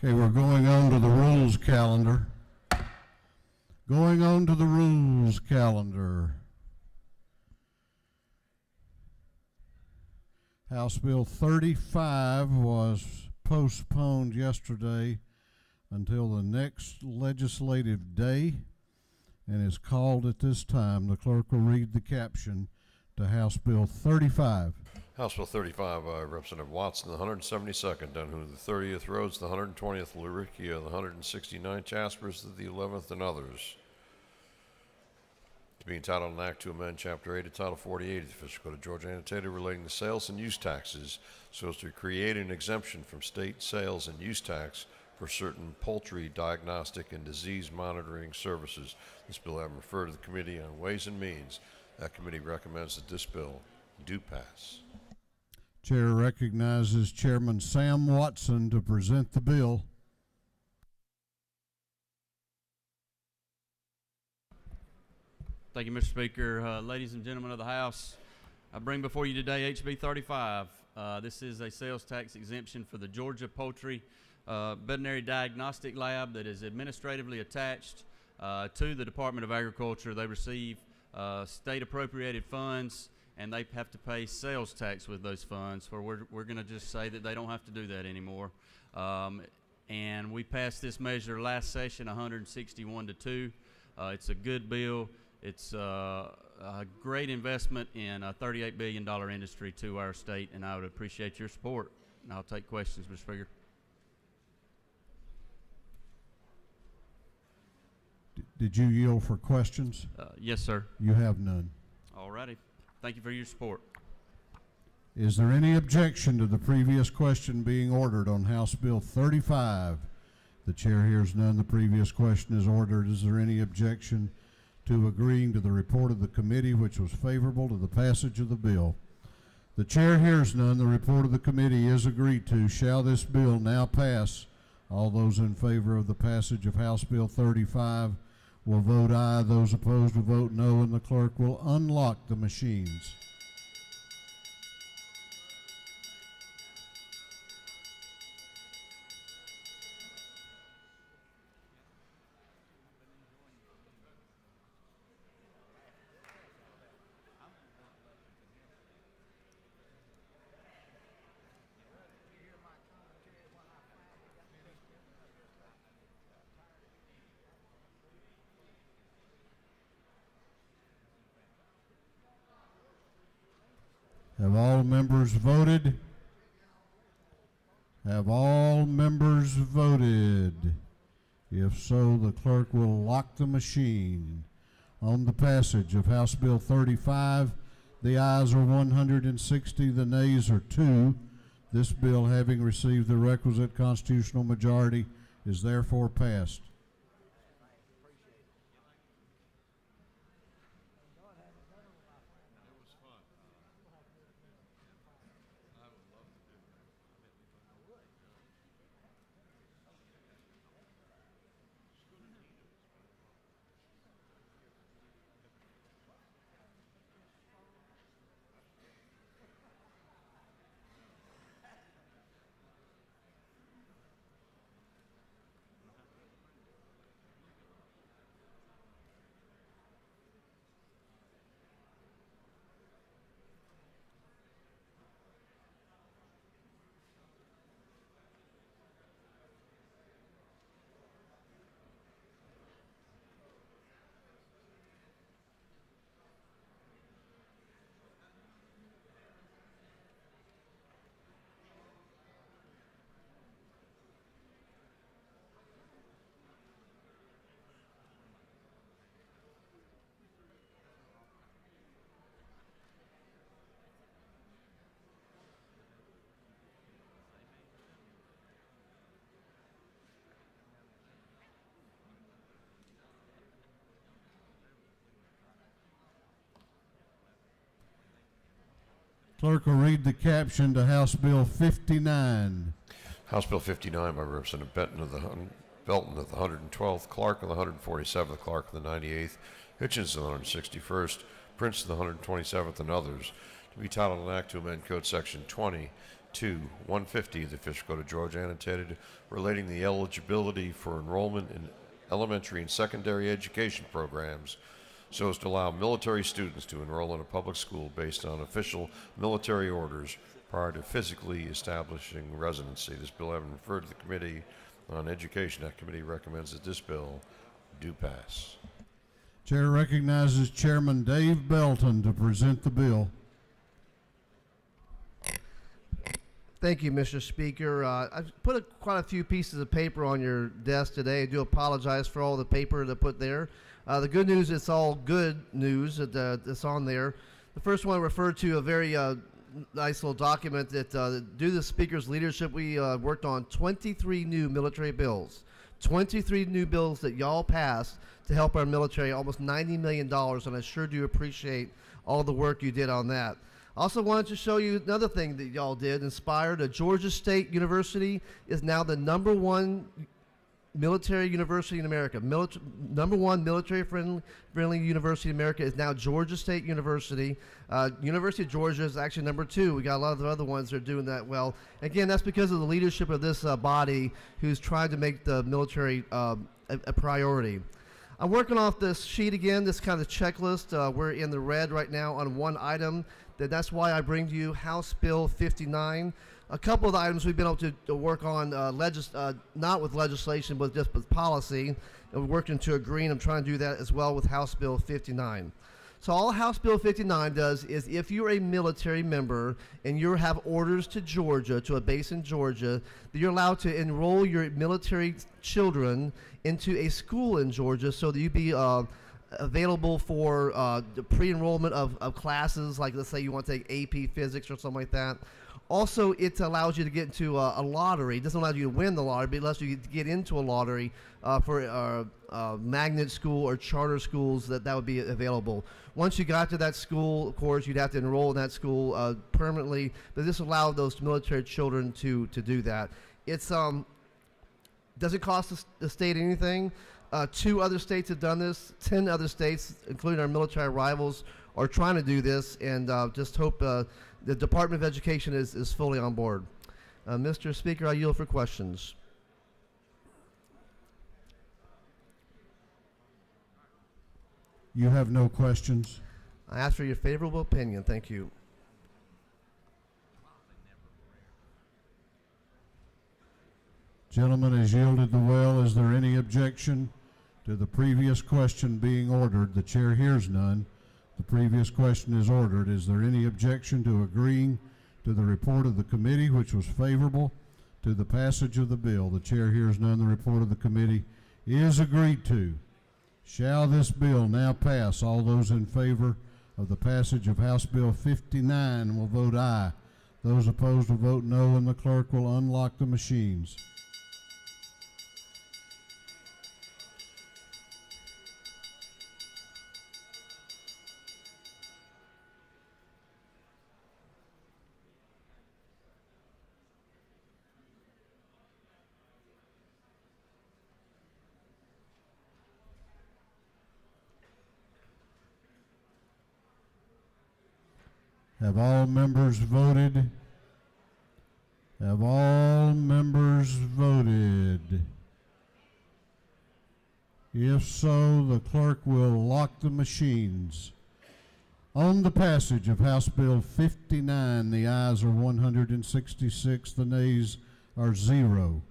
Okay, we're going on to the rules calendar. Going on to the rules calendar. House Bill 35 was postponed yesterday until the next legislative day and is called at this time. The clerk will read the caption to House Bill 35. House Bill 35 by Representative Watson, the 172nd, Dunhoo, the 30th Rhodes, the 120th Lurikia, the 169th Jaspers, the 11th, and others. To be entitled an act to amend Chapter 8 of Title 48 of the Official Code of Georgia annotated relating to sales and use taxes so as to create an exemption from state sales and use tax for certain poultry diagnostic and disease monitoring services. This bill having referred to the Committee on Ways and Means. That committee recommends that this bill do pass. Chair recognizes Chairman Sam Watson to present the bill. Thank you, Mr. Speaker. Ladies and gentlemen of the House, I bring before you today HB 35. This is a sales tax exemption for the Georgia Poultry Veterinary Diagnostic Lab that is administratively attached to the Department of Agriculture. They receive state appropriated funds, and they have to pay sales tax with those funds. So we're going to just say that they don't have to do that anymore. And we passed this measure last session 161-2. It's a good bill. It's a great investment in a $38 billion industry to our state, and I would appreciate your support. And I'll take questions, Mr. Speaker. Did you yield for questions? Yes, sir. You have none. All righty. Thank you for your support. Is there any objection to the previous question being ordered on House Bill 35? The chair hears none. The previous question is ordered. Is there any objection to agreeing to the report of the committee, which was favorable to the passage of the bill? The chair hears none. The report of the committee is agreed to. Shall this bill now pass? All those in favor of the passage of House Bill 35 will vote aye. Those opposed will vote no, and the clerk will unlock the machines. Have all members voted? Have all members voted? If so, the clerk will lock the machine. On the passage of House Bill 35, the ayes are 160, the nays are 2. This bill, having received the requisite constitutional majority, is therefore passed. Clerk will read the caption to House Bill 59. House Bill 59 by Representative Belton of the 112th, Clark of the 147th, Clark of the 98th, Hitchens of the 161st, Prince of the 127th, and others, to be titled an act to amend Code Section 20-150 of the Official Code of Georgia, annotated, relating the eligibility for enrollment in elementary and secondary education programs so as to allow military students to enroll in a public school based on official military orders prior to physically establishing residency. This bill having referred to the Committee on Education, that committee recommends that this bill do pass. Chair recognizes Chairman Dave Belton to present the bill. Thank you, Mr. Speaker. I've put quite a few pieces of paper on your desk today. I do apologize for all the paper to put there. The good news, it's all good news that's on there. The first one referred to a very nice little document that due to the Speaker's leadership, we worked on 23 new military bills. 23 new bills that y'all passed to help our military, almost $90 million, and I sure do appreciate all the work you did on that. Also wanted to show you another thing that y'all did, inspired. Georgia State University is now the #1 military university in America. #1 military-friendly university in America is now Georgia State University. University of Georgia is actually #2. We got a lot of the other ones that are doing that well. Again, that's because of the leadership of this body who's trying to make the military a priority. I'm working off this sheet again, this kind of checklist. We're in the red right now on one item. That's why I bring to you House Bill 59. A couple of the items we've been able to work on, not with legislation, but just with policy. And we're working to agree, and I'm trying to do that as well with House Bill 59. So all House Bill 59 does is if you're a military member and you have orders to Georgia, to a base in Georgia, that you're allowed to enroll your military children into a school in Georgia so that you be available for the pre-enrollment of classes, like let's say you want to take AP Physics or something like that. Also, it allows you to get into a lottery. It doesn't allow you to win the lottery, but it allows you to get into a lottery for magnet school or charter schools that would be available. Once you got to that school, of course, you'd have to enroll in that school permanently, but this allowed those military children to do that. It's doesn't cost the state anything. 2 other states have done this. 10 other states, including our military rivals, are trying to do this, and just hope the Department of Education is fully on board. Mr. Speaker, I yield for questions. You have no questions. I ask for your favorable opinion. Thank you. Gentleman has yielded the well. Is there any objection to the previous question being ordered? The chair hears none. The previous question is ordered. Is there any objection to agreeing to the report of the committee, which was favorable to the passage of the bill? The chair hears none. The report of the committee is agreed to. Shall this bill now pass? All those in favor of the passage of House Bill 59 will vote aye. Those opposed will vote no, and the clerk will unlock the machines. Have all members voted? Have all members voted? If so, the clerk will lock the machines. On the passage of House Bill 59, the ayes are 166, the nays are 0.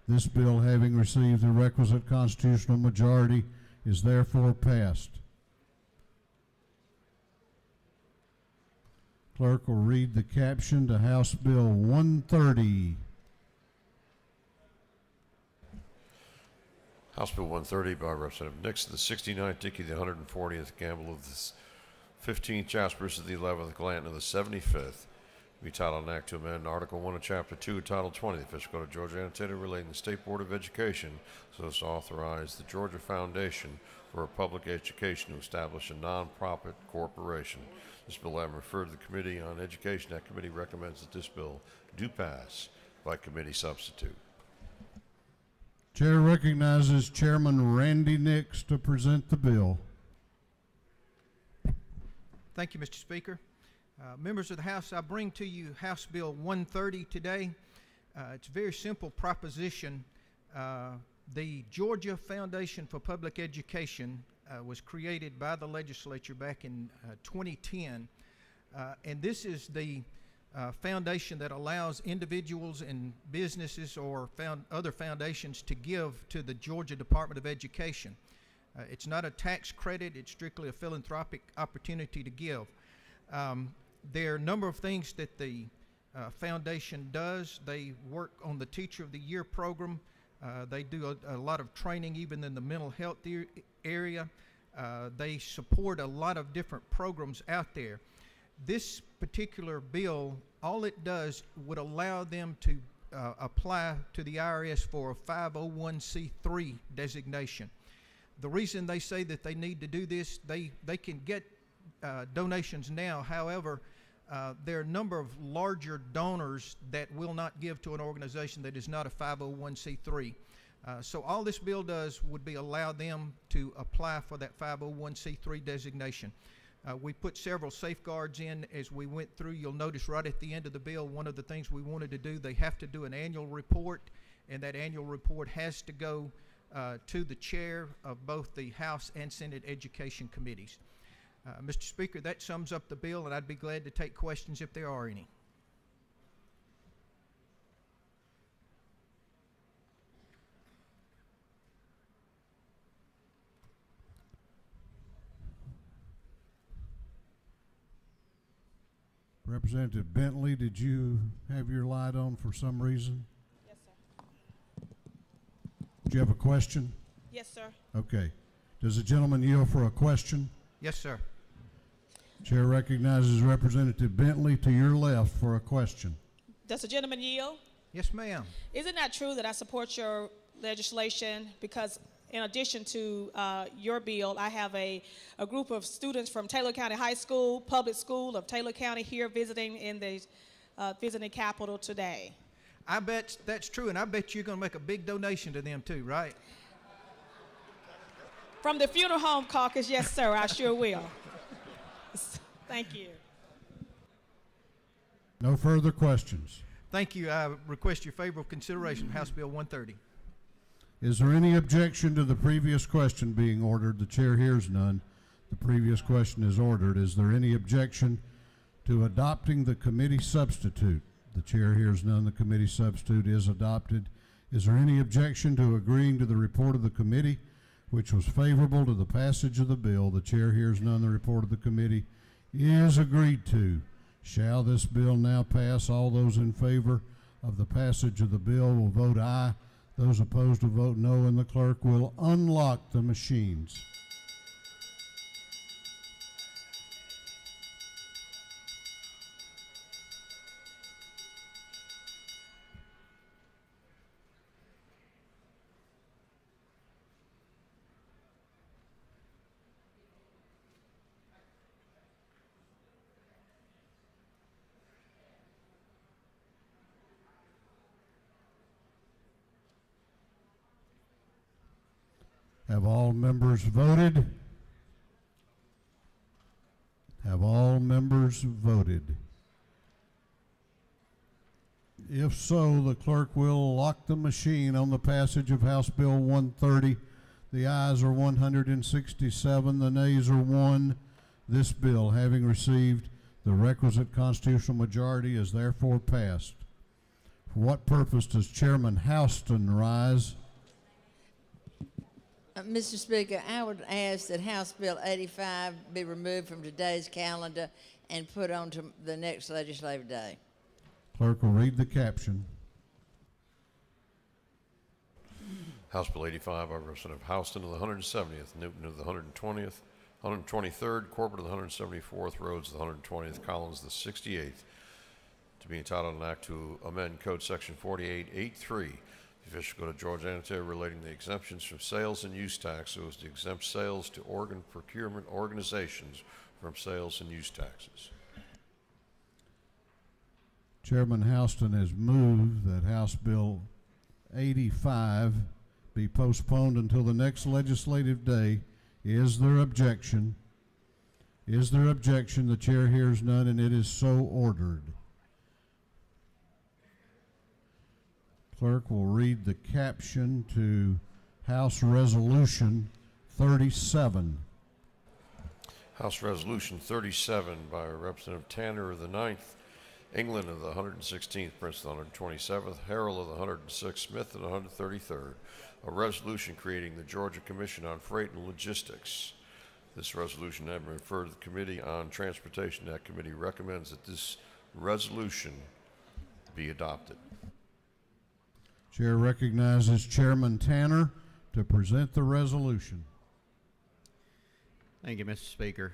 This bill, having received the requisite constitutional majority, is therefore passed. Clerk will read the caption to House Bill 130. House Bill 130 by Representative Nixon, the 69th Dickey, the 140th Gamble of the 15th, Jaspers of the 11th, Glanton of the 75th. Be titled an act to amend Article 1 of Chapter 2, Title 20 of the Official Code of Georgia, annotated relating the State Board of Education, so as to authorize the Georgia Foundation for Public Education to establish a non-profit corporation. This bill having referred to the Committee on Education. That committee recommends that this bill do pass by committee substitute. Chair recognizes Chairman Randy Nix to present the bill. Thank you, Mr. Speaker. Members of the House, I bring to you House Bill 130 today. It's a very simple proposition. The Georgia Foundation for Public Education was created by the legislature back in 2010, and this is the foundation that allows individuals and businesses or other foundations to give to the Georgia Department of Education. It's not a tax credit, it's strictly a philanthropic opportunity to give. There are a number of things that the foundation does. They work on the Teacher of the Year program. They do a lot of training even in the mental health area. They support a lot of different programs out there. This particular bill, all it does would allow them to apply to the IRS for a 501c3 designation. The reason they say that they need to do this, they can get donations now. However, there are a number of larger donors that will not give to an organization that is not a 501c3. So all this bill does would be allow them to apply for that 501c3 designation. We put several safeguards in as we went through. You'll notice right at the end of the bill, one of the things we wanted to do, they have to do an annual report, and that annual report has to go to the chair of both the House and Senate Education Committees. Mr. Speaker, that sums up the bill, and I'd be glad to take questions if there are any. Representative Bentley, did you have your light on for some reason? Yes, sir. Do you have a question? Yes, sir. Okay. Does the gentleman yield for a question? Yes, sir. Chair recognizes Representative Bentley to your left for a question. Does the gentleman yield? Yes, ma'am. Isn't that true that I support your legislation? Because in addition to your bill, I have a group of students from Taylor County High School, public school of Taylor County here visiting in the visiting capital today. I bet that's true, and I bet you're going to make a big donation to them too, right? From the Funeral Home Caucus, yes, sir, I sure will. Thank you. No further questions. Thank you. I request your favorable consideration of House Bill 130. Is there any objection to the previous question being ordered? The chair hears none. The previous question is ordered. Is there any objection to adopting the committee substitute? The chair hears none. The committee substitute is adopted. Is there any objection to agreeing to the report of the committee, which was favorable to the passage of the bill? The chair hears none. The report of the committee is agreed to. Shall this bill now pass? All those in favor of the passage of the bill will vote aye. Those opposed will vote no, and the clerk will unlock the machines. Have all members voted? Have all members voted? If so, the clerk will lock the machine on the passage of House Bill 130. The ayes are 167, the nays are 1. This bill, having received the requisite constitutional majority, is therefore passed. For what purpose does Chairman Houston rise? Mr. Speaker, I would ask that House Bill 85 be removed from today's calendar and put on to the next legislative day. Clerk will read the caption. House Bill 85 by Representative Houston of the 170th, Newton of the 120th, 123rd, Corbett of the 174th, Rhodes of the 120th, Collins the 68th, to be entitled an act to amend Code Section 4883. The official go to Georgia Annotator relating the exemptions from sales and use tax so as to exempt sales to organ procurement organizations from sales and use taxes. Chairman Houston has moved that House Bill 85 be postponed until the next legislative day. Is there objection? Is there objection? The chair hears none, and it is so ordered. Clerk will read the caption to House Resolution 37. House Resolution 37 by Representative Tanner of the 9th, England of the 116th, Prince of the 127th, Harrell of the 106th, Smith of the 133rd, a resolution creating the Georgia Commission on Freight and Logistics. This resolution has been referred to the Committee on Transportation. That committee recommends that this resolution be adopted. Chair recognizes Chairman Tanner to present the resolution. Thank you, Mr. Speaker.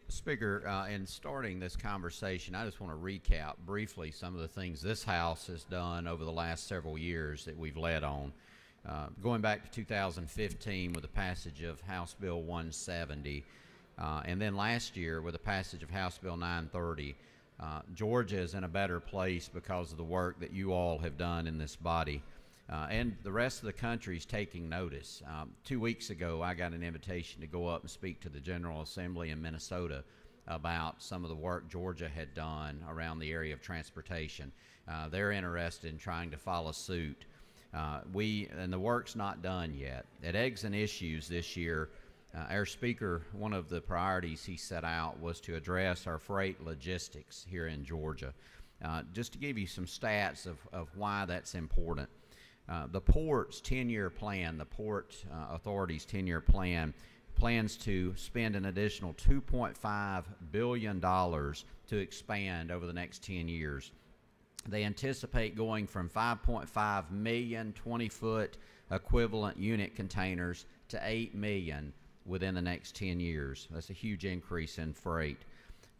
Speaker, in starting this conversation, I just want to recap briefly some of the things this House has done over the last several years that we've led on. Going back to 2015 with the passage of House Bill 170, and then last year with the passage of House Bill 930, Georgia is in a better place because of the work that you all have done in this body. And the rest of the country is taking notice. 2 weeks ago, I got an invitation to go up and speak to the General Assembly in Minnesota about some of the work Georgia had done around the area of transportation. They're interested in trying to follow suit. And the work's not done yet. At Eggs and Issues this year, our Speaker, one of the priorities he set out was to address our freight logistics here in Georgia. Just to give you some stats of why that's important. The port's 10-year plan, the Port Authority's 10-year plan, plans to spend an additional $2.5 billion to expand over the next 10 years. They anticipate going from 5.5 million 20-foot equivalent unit containers to 8 million within the next 10 years. That's a huge increase in freight.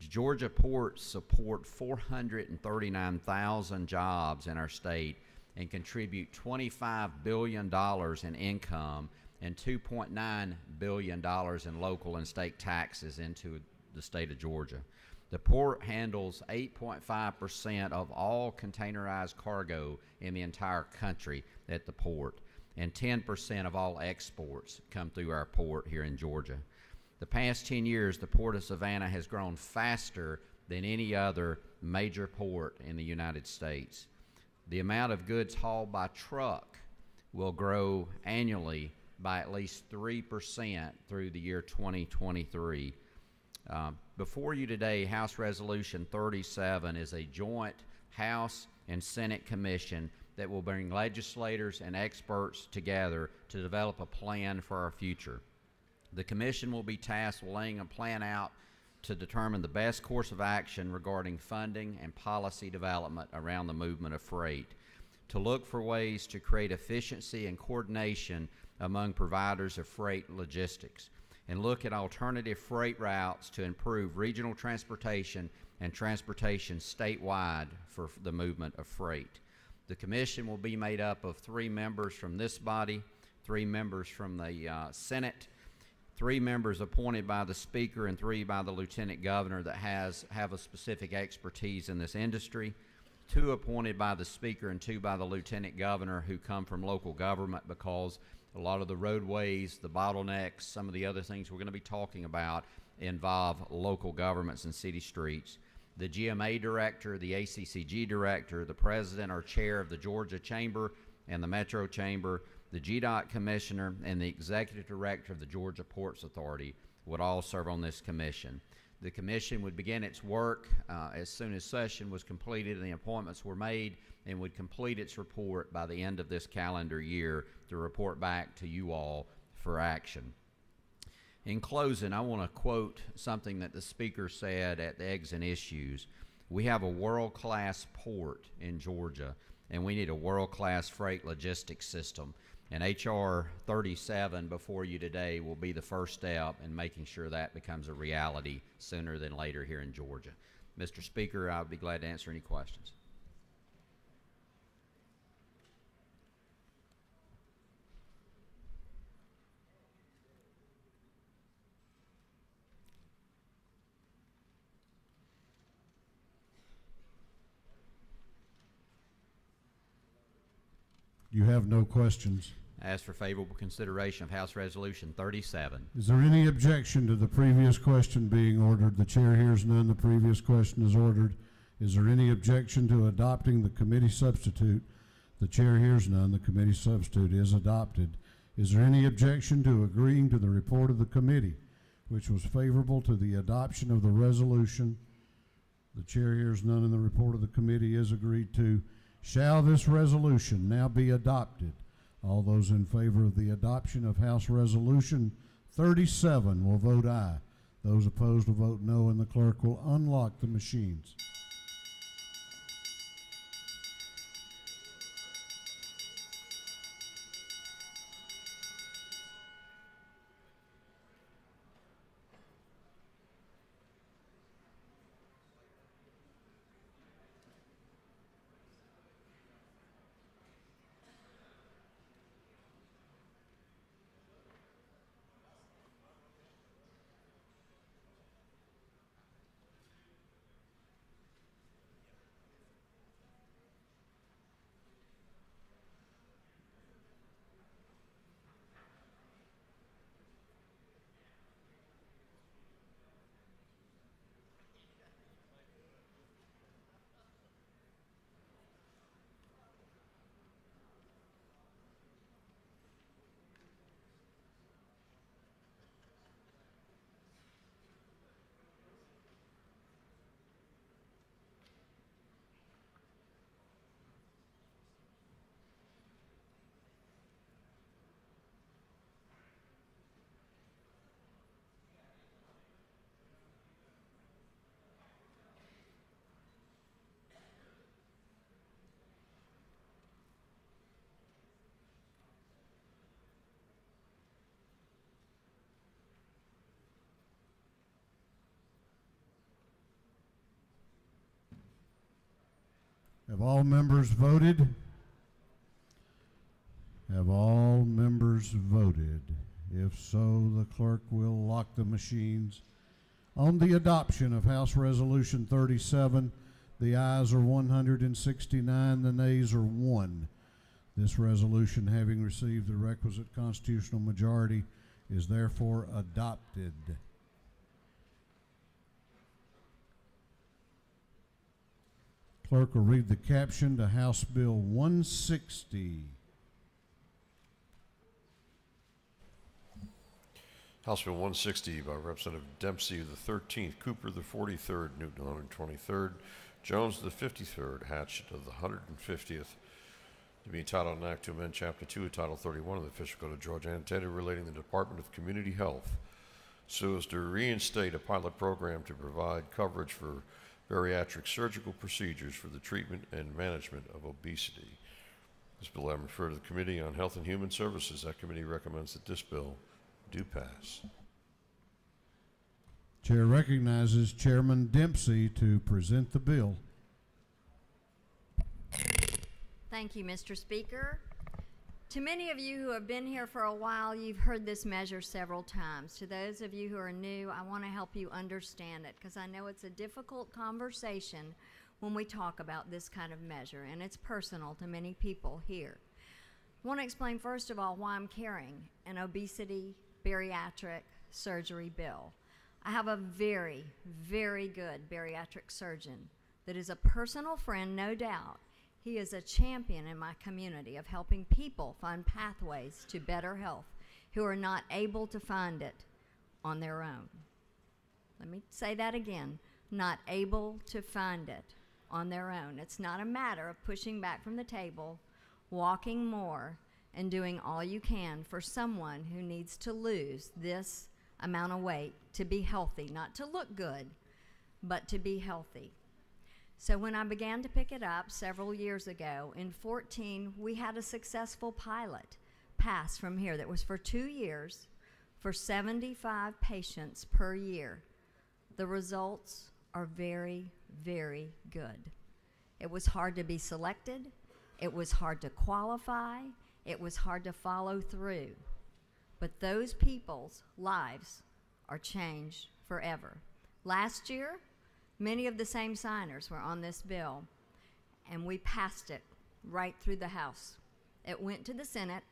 Georgia ports support 439,000 jobs in our state and contribute $25 billion in income and $2.9 billion in local and state taxes into the state of Georgia. The port handles 8.5% of all containerized cargo in the entire country at the port, and 10% of all exports come through our port here in Georgia. The past 10 years, the Port of Savannah has grown faster than any other major port in the United States. The amount of goods hauled by truck will grow annually by at least 3% through the year 2023. Before you today, House Resolution 37 is a joint House and Senate commission that will bring legislators and experts together to develop a plan for our future. The commission will be tasked with laying a plan out to determine the best course of action regarding funding and policy development around the movement of freight, to look for ways to create efficiency and coordination among providers of freight logistics, and look at alternative freight routes to improve regional transportation and transportation statewide for the movement of freight. The commission will be made up of 3 members from this body, 3 members from the Senate, 3 members appointed by the Speaker, and 3 by the Lieutenant Governor that have a specific expertise in this industry, 2 appointed by the Speaker and 2 by the Lieutenant Governor who come from local government, because a lot of the roadways, the bottlenecks, some of the other things we're going to be talking about involve local governments and city streets. The GMA Director, the ACCG Director, the President or Chair of the Georgia Chamber and the Metro Chamber, the GDOT Commissioner, and the Executive Director of the Georgia Ports Authority would all serve on this commission. The commission would begin its work as soon as session was completed and the appointments were made, and would complete its report by the end of this calendar year to report back to you all for action. In closing, I want to quote something that the Speaker said at the Eggs and Issues. We have a world-class port in Georgia, and we need a world-class freight logistics system. And H.R. 37 before you today will be the first step in making sure that becomes a reality sooner than later here in Georgia. Mr. Speaker, I would be glad to answer any questions. You have no questions. Ask for favorable consideration of House Resolution 37. Is there any objection to the previous question being ordered? The chair hears none. The previous question is ordered. Is there any objection to adopting the committee substitute? The chair hears none. The committee substitute is adopted. Is there any objection to agreeing to the report of the committee, which was favorable to the adoption of the resolution? The chair hears none, and the report of the committee is agreed to. Shall this resolution now be adopted? All those in favor of the adoption of House Resolution 37 will vote aye. Those opposed will vote no, and the clerk will unlock the machines. Have all members voted? Have all members voted? If so, the clerk will lock the machines. On the adoption of House Resolution 37, the ayes are 169, the nays are 1. This resolution, having received the requisite constitutional majority, is therefore adopted. Clerk will read the caption to House Bill 160. House Bill 160 by Representative Dempsey of the 13th, Cooper the 43rd, Newton 123rd, Jones the 53rd, Hatchett of the 150th, to be entitled an act to amend Chapter 2 of Title 31 of the Official Code of Georgia, annotated relating the Department of Community Health, so as to reinstate a pilot program to provide coverage for bariatric surgical procedures for the treatment and management of obesity. This bill I refer to the Committee on Health and Human Services. That committee recommends that this bill do pass. Chair recognizes Chairman Dempsey to present the bill. Thank you, Mr. Speaker. To many of you who have been here for a while, you've heard this measure several times. To those of you who are new, I want to help you understand it because I know it's a difficult conversation when we talk about this kind of measure, and it's personal to many people here. I want to explain first of all why I'm carrying an obesity bariatric surgery bill. I have a very, very good bariatric surgeon that is a personal friend, no doubt. He is a champion in my community of helping people find pathways to better health who are not able to find it on their own. Let me say that again, not able to find it on their own. It's not a matter of pushing back from the table, walking more, and doing all you can for someone who needs to lose this amount of weight to be healthy, not to look good, but to be healthy. So when I began to pick it up several years ago, in 2014, we had a successful pilot pass from here that was for 2 years for 75 patients per year. The results are very, very good. It was hard to be selected. It was hard to qualify. It was hard to follow through. But those people's lives are changed forever. Last year, many of the same signers were on this bill, and we passed it right through the House. It went to the Senate,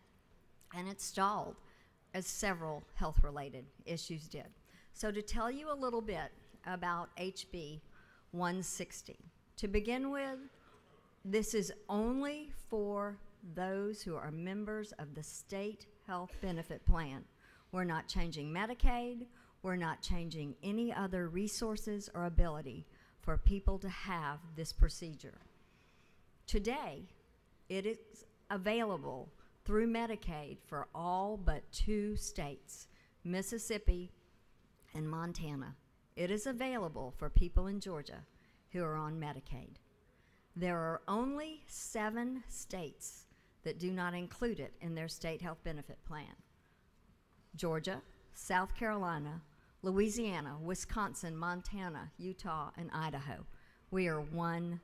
and it stalled, as several health-related issues did. So to tell you a little bit about HB 160, to begin with, this is only for those who are members of the state health benefit plan. We're not changing Medicaid. We're not changing any other resources or ability for people to have this procedure. Today, it is available through Medicaid for all but 2 states, Mississippi and Montana. It is available for people in Georgia who are on Medicaid. There are only 7 states that do not include it in their state health benefit plan: Georgia, South Carolina, Louisiana, Wisconsin, Montana, Utah, and Idaho. We are one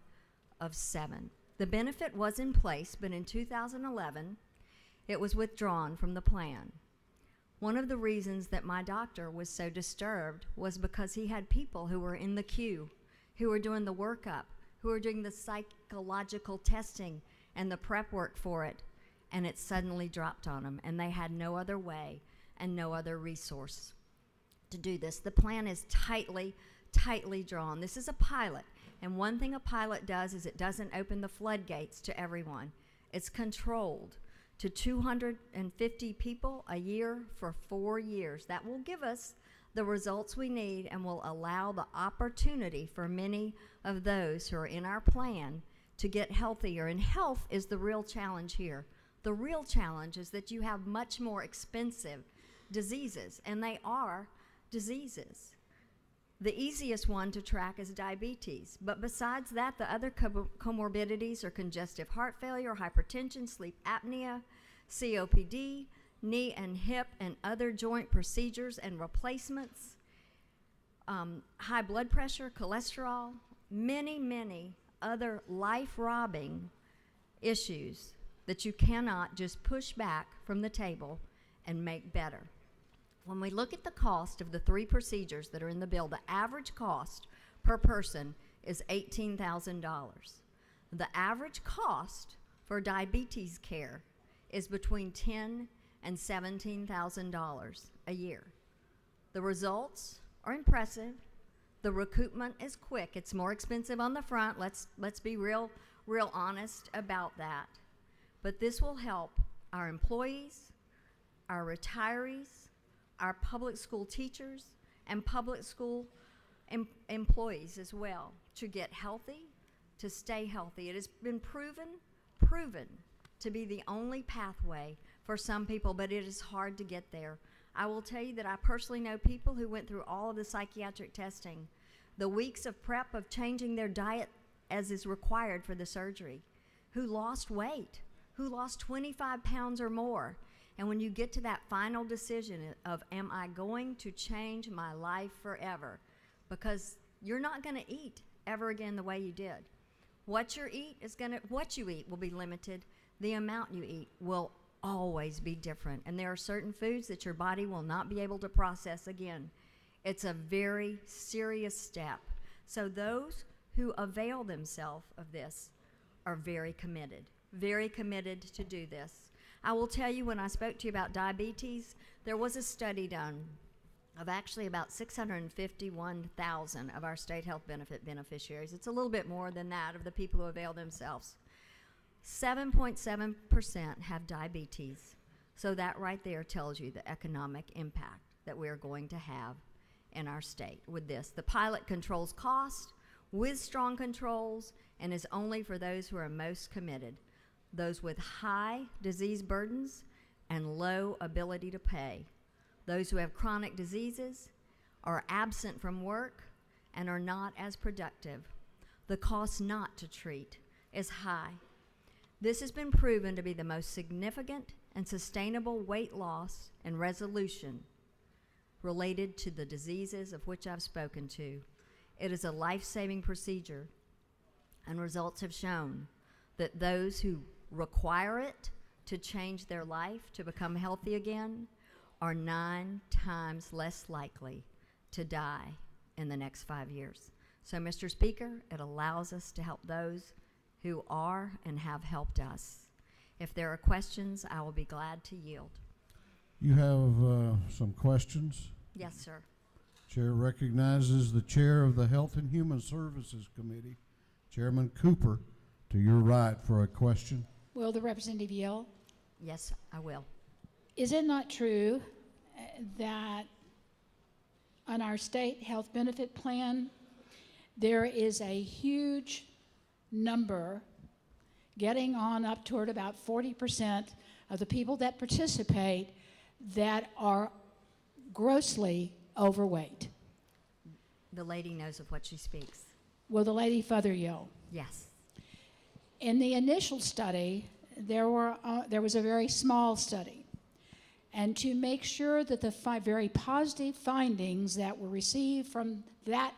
of 7. The benefit was in place, but in 2011, it was withdrawn from the plan. One of the reasons that my doctor was so disturbed was because he had people who were in the queue, who were doing the workup, who were doing the psychological testing and the prep work for it, and it suddenly dropped on them, and they had no other way and no other resource to do this. The plan is tightly drawn. This is a pilot, and one thing a pilot does is it doesn't open the floodgates to everyone. It's controlled to 250 people a year for 4 years. That will give us the results we need and will allow the opportunity for many of those who are in our plan to get healthier. And health is the real challenge here. The real challenge is that you have much more expensive diseases, and they are diseases. The easiest one to track is diabetes, but besides that, the other comorbidities are congestive heart failure, hypertension, sleep apnea, COPD, knee and hip and other joint procedures and replacements, high blood pressure, cholesterol, many other life-robbing issues that you cannot just push back from the table and make better. When we look at the cost of the 3 procedures that are in the bill, the average cost per person is $18,000. The average cost for diabetes care is between $10,000 and $17,000 a year. The results are impressive. The recoupment is quick. It's more expensive on the front. Let's be real honest about that. But this will help our employees, our retirees, our public school teachers, and public school employees as well to get healthy, to stay healthy. It has been proven to be the only pathway for some people, but it is hard to get there. I will tell you that I personally know people who went through all of the psychiatric testing, the weeks of prep of changing their diet as is required for the surgery, who lost weight, who lost 25 pounds or more. And when you get to that final decision of, am I going to change my life forever? Because you're not going to eat ever again the way you did. What you eat will be limited. The amount you eat will always be different. And there are certain foods that your body will not be able to process again. It's a very serious step. So those who avail themselves of this are very committed to do this. I will tell you, when I spoke to you about diabetes, there was a study done of actually about 651,000 of our state health benefit beneficiaries. It's a little bit more than that of the people who avail themselves. 7.7% have diabetes. So that right there tells you the economic impact that we're going to have in our state with this. The pilot controls cost with strong controls and is only for those who are most committed, those with high disease burdens and low ability to pay, those who have chronic diseases, are absent from work, and are not as productive. The cost not to treat is high. This has been proven to be the most significant and sustainable weight loss and resolution related to the diseases of which I've spoken to. It is a life-saving procedure, and results have shown that those who require it to change their life, to become healthy again, are 9 times less likely to die in the next 5 years. So, Mr. Speaker, it allows us to help those who are and have helped us. If there are questions, I will be glad to yield. You have some questions? Yes, sir. Chair recognizes the chair of the Health and Human Services Committee, Chairman Cooper, to your right for a question. Will the representative yield? Yes, I will. Is it not true that on our state health benefit plan, there is a huge number, getting on up toward about 40% of the people that participate that are grossly overweight? The lady knows of what she speaks. Will the lady further yield? Yes. In the initial study, there was a very small study. And to make sure that the very positive findings that were received from that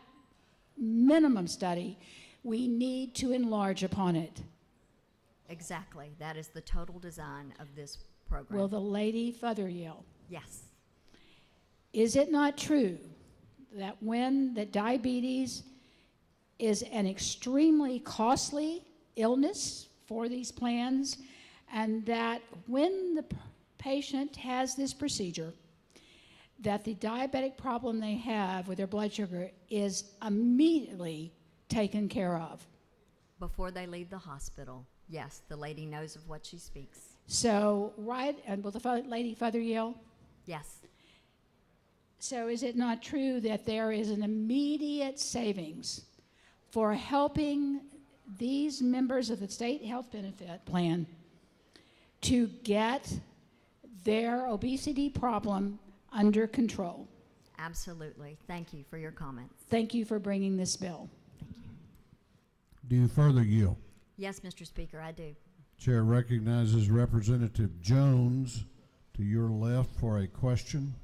minimum study, we need to enlarge upon it. Exactly. That is the total design of this program. Will the lady further yield? Yes. Is it not true that that diabetes is an extremely costly illness for these plans, and that when the patient has this procedure, that the diabetic problem they have with their blood sugar is immediately taken care of? Before they leave the hospital, yes, the lady knows of what she speaks. So, and will the lady further yield? Yes. So is it not true that there is an immediate savings for helping these members of the state health benefit plan to get their obesity problem under control? Absolutely. Thank you for your comments. Thank you for bringing this bill. Thank you. Do you further yield? Yes, Mr. Speaker, I do. Chair recognizes Representative Jones to your left for a question.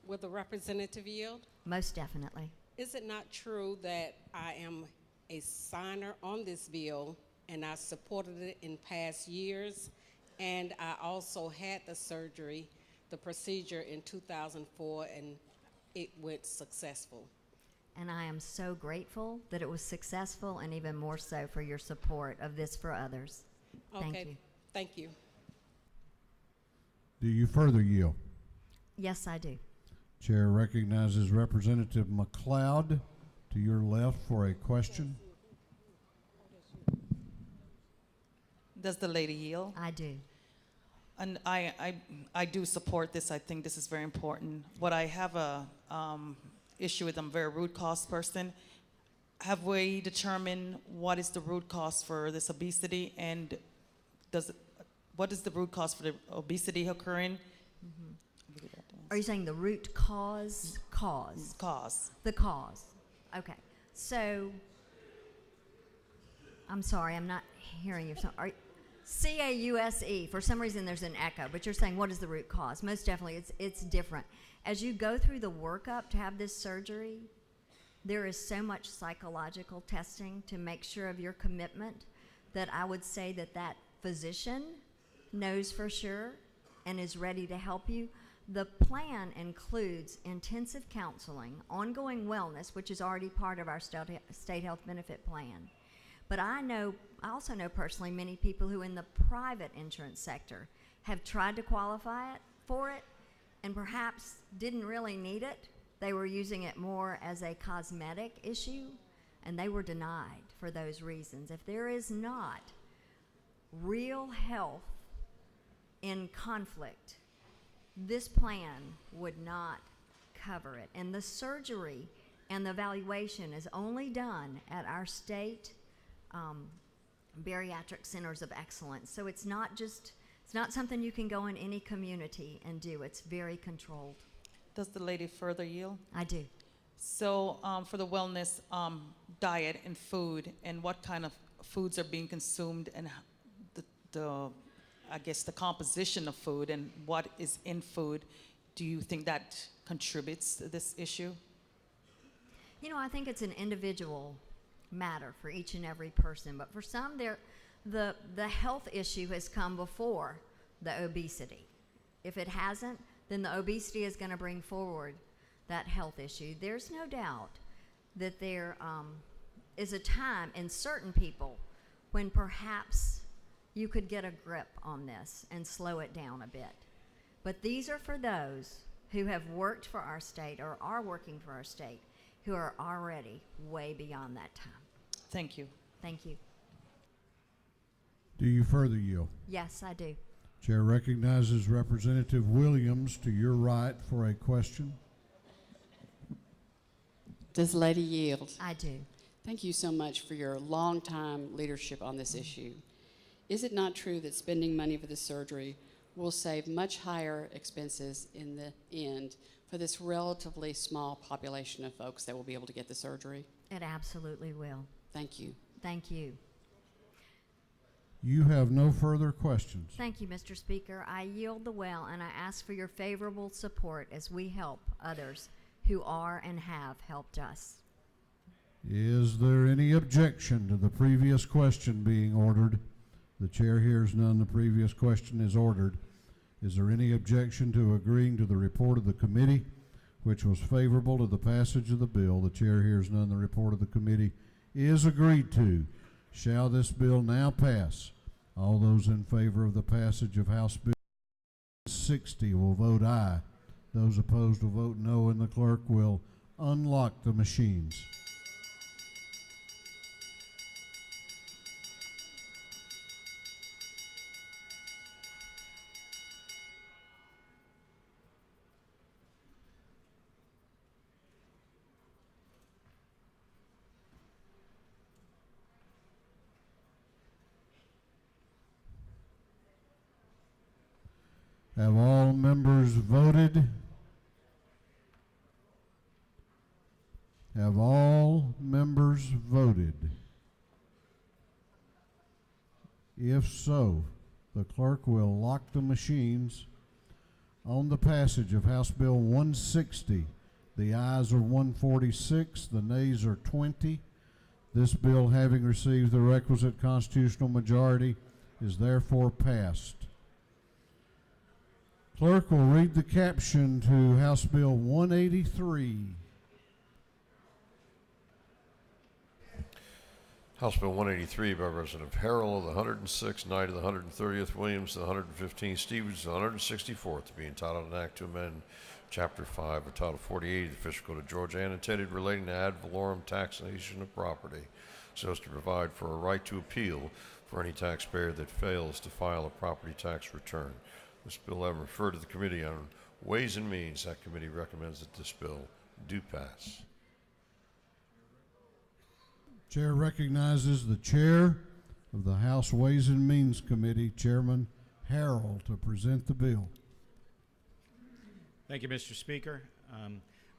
Will the representative yield? Most definitely. Is it not true that I am a signer on this bill and I supported it in past years? And I also had the surgery, the procedure in 2004, and it went successful. And I am so grateful that it was successful, and even more so for your support of this for others. Thank you. Thank you. Do you further yield? Yes, I do. Chair recognizes Representative McLeod to your left for a question. Does the lady yield? I do. And I do support this. I think this is very important. What I have a issue with, I'm a very root cause person. Have we determined what is the root cause for this obesity, and what is the root cause for the obesity occurring? Are you saying the root cause? Cause. The cause. Okay. So, I'm sorry, I'm not hearing you. C-A-U-S-E. For some reason there's an echo, but you're saying what is the root cause? Most definitely, it's different. As you go through the workup to have this surgery, there is so much psychological testing to make sure of your commitment that I would say that that physician knows for sure and is ready to help you. The plan includes intensive counseling, ongoing wellness, which is already part of our state health benefit plan. But I also know personally many people who in the private insurance sector have tried to qualify for it and perhaps didn't really need it. They were using it more as a cosmetic issue, and they were denied for those reasons. If there is not real health in conflict, this plan would not cover it. And the surgery and the evaluation is only done at our state bariatric centers of excellence. So it's not something you can go in any community and do. It's very controlled. Does the lady further yield? I do. So for the wellness diet and food, and what kind of foods are being consumed, and I guess the composition of food and what is in food, do you think that contributes to this issue? You know, I think it's an individual matter for each and every person, but for some, the health issue has come before the obesity. If it hasn't, then the obesity is going to bring forward that health issue. There's no doubt that there is a time in certain people when perhaps you could get a grip on this and slow it down a bit. But these are for those who have worked for our state or are working for our state who are already way beyond that time. Thank you. Thank you. Do you further yield? Yes, I do. Chair recognizes Representative Williams to your right for a question. Does the lady yield? I do. Thank you so much for your long-time leadership on this issue. Is it not true that spending money for this surgery will save much higher expenses in the end for this relatively small population of folks that will be able to get the surgery? It absolutely will. Thank you. Thank you. You have no further questions. Thank you, Mr. Speaker. I yield the well, and I ask for your favorable support as we help others who are and have helped us. Is there any objection to the previous question being ordered? The chair hears none. The previous question is ordered. Is there any objection to agreeing to the report of the committee, which was favorable to the passage of the bill? The chair hears none. The report of the committee is agreed to. Shall this bill now pass? All those in favor of the passage of House Bill 60 will vote aye. Those opposed will vote no, and the clerk will unlock the machines. Have all members voted? Have all members voted? If so, the clerk will lock the machines on the passage of House Bill 160 The ayes are 146, the nays are 20. This bill, having received the requisite constitutional majority, is therefore passed. Clerk will read the caption to House Bill 183. House Bill 183 by Representative Harrell of the 106th, Knight of the 130th, Williams of the 115th, Stevens of the 164th, to be entitled an act to amend Chapter 5 of Title 48 of the Official Code of Georgia and intended relating to ad valorem taxation of property, so as to provide for a right to appeal for any taxpayer that fails to file a property tax return. This bill having referred to the Committee on Ways and Means, that committee recommends that this bill do pass. Chair recognizes the Chair of the House Ways and Means Committee, Chairman Harrell, to present the bill. Thank you, Mr. Speaker.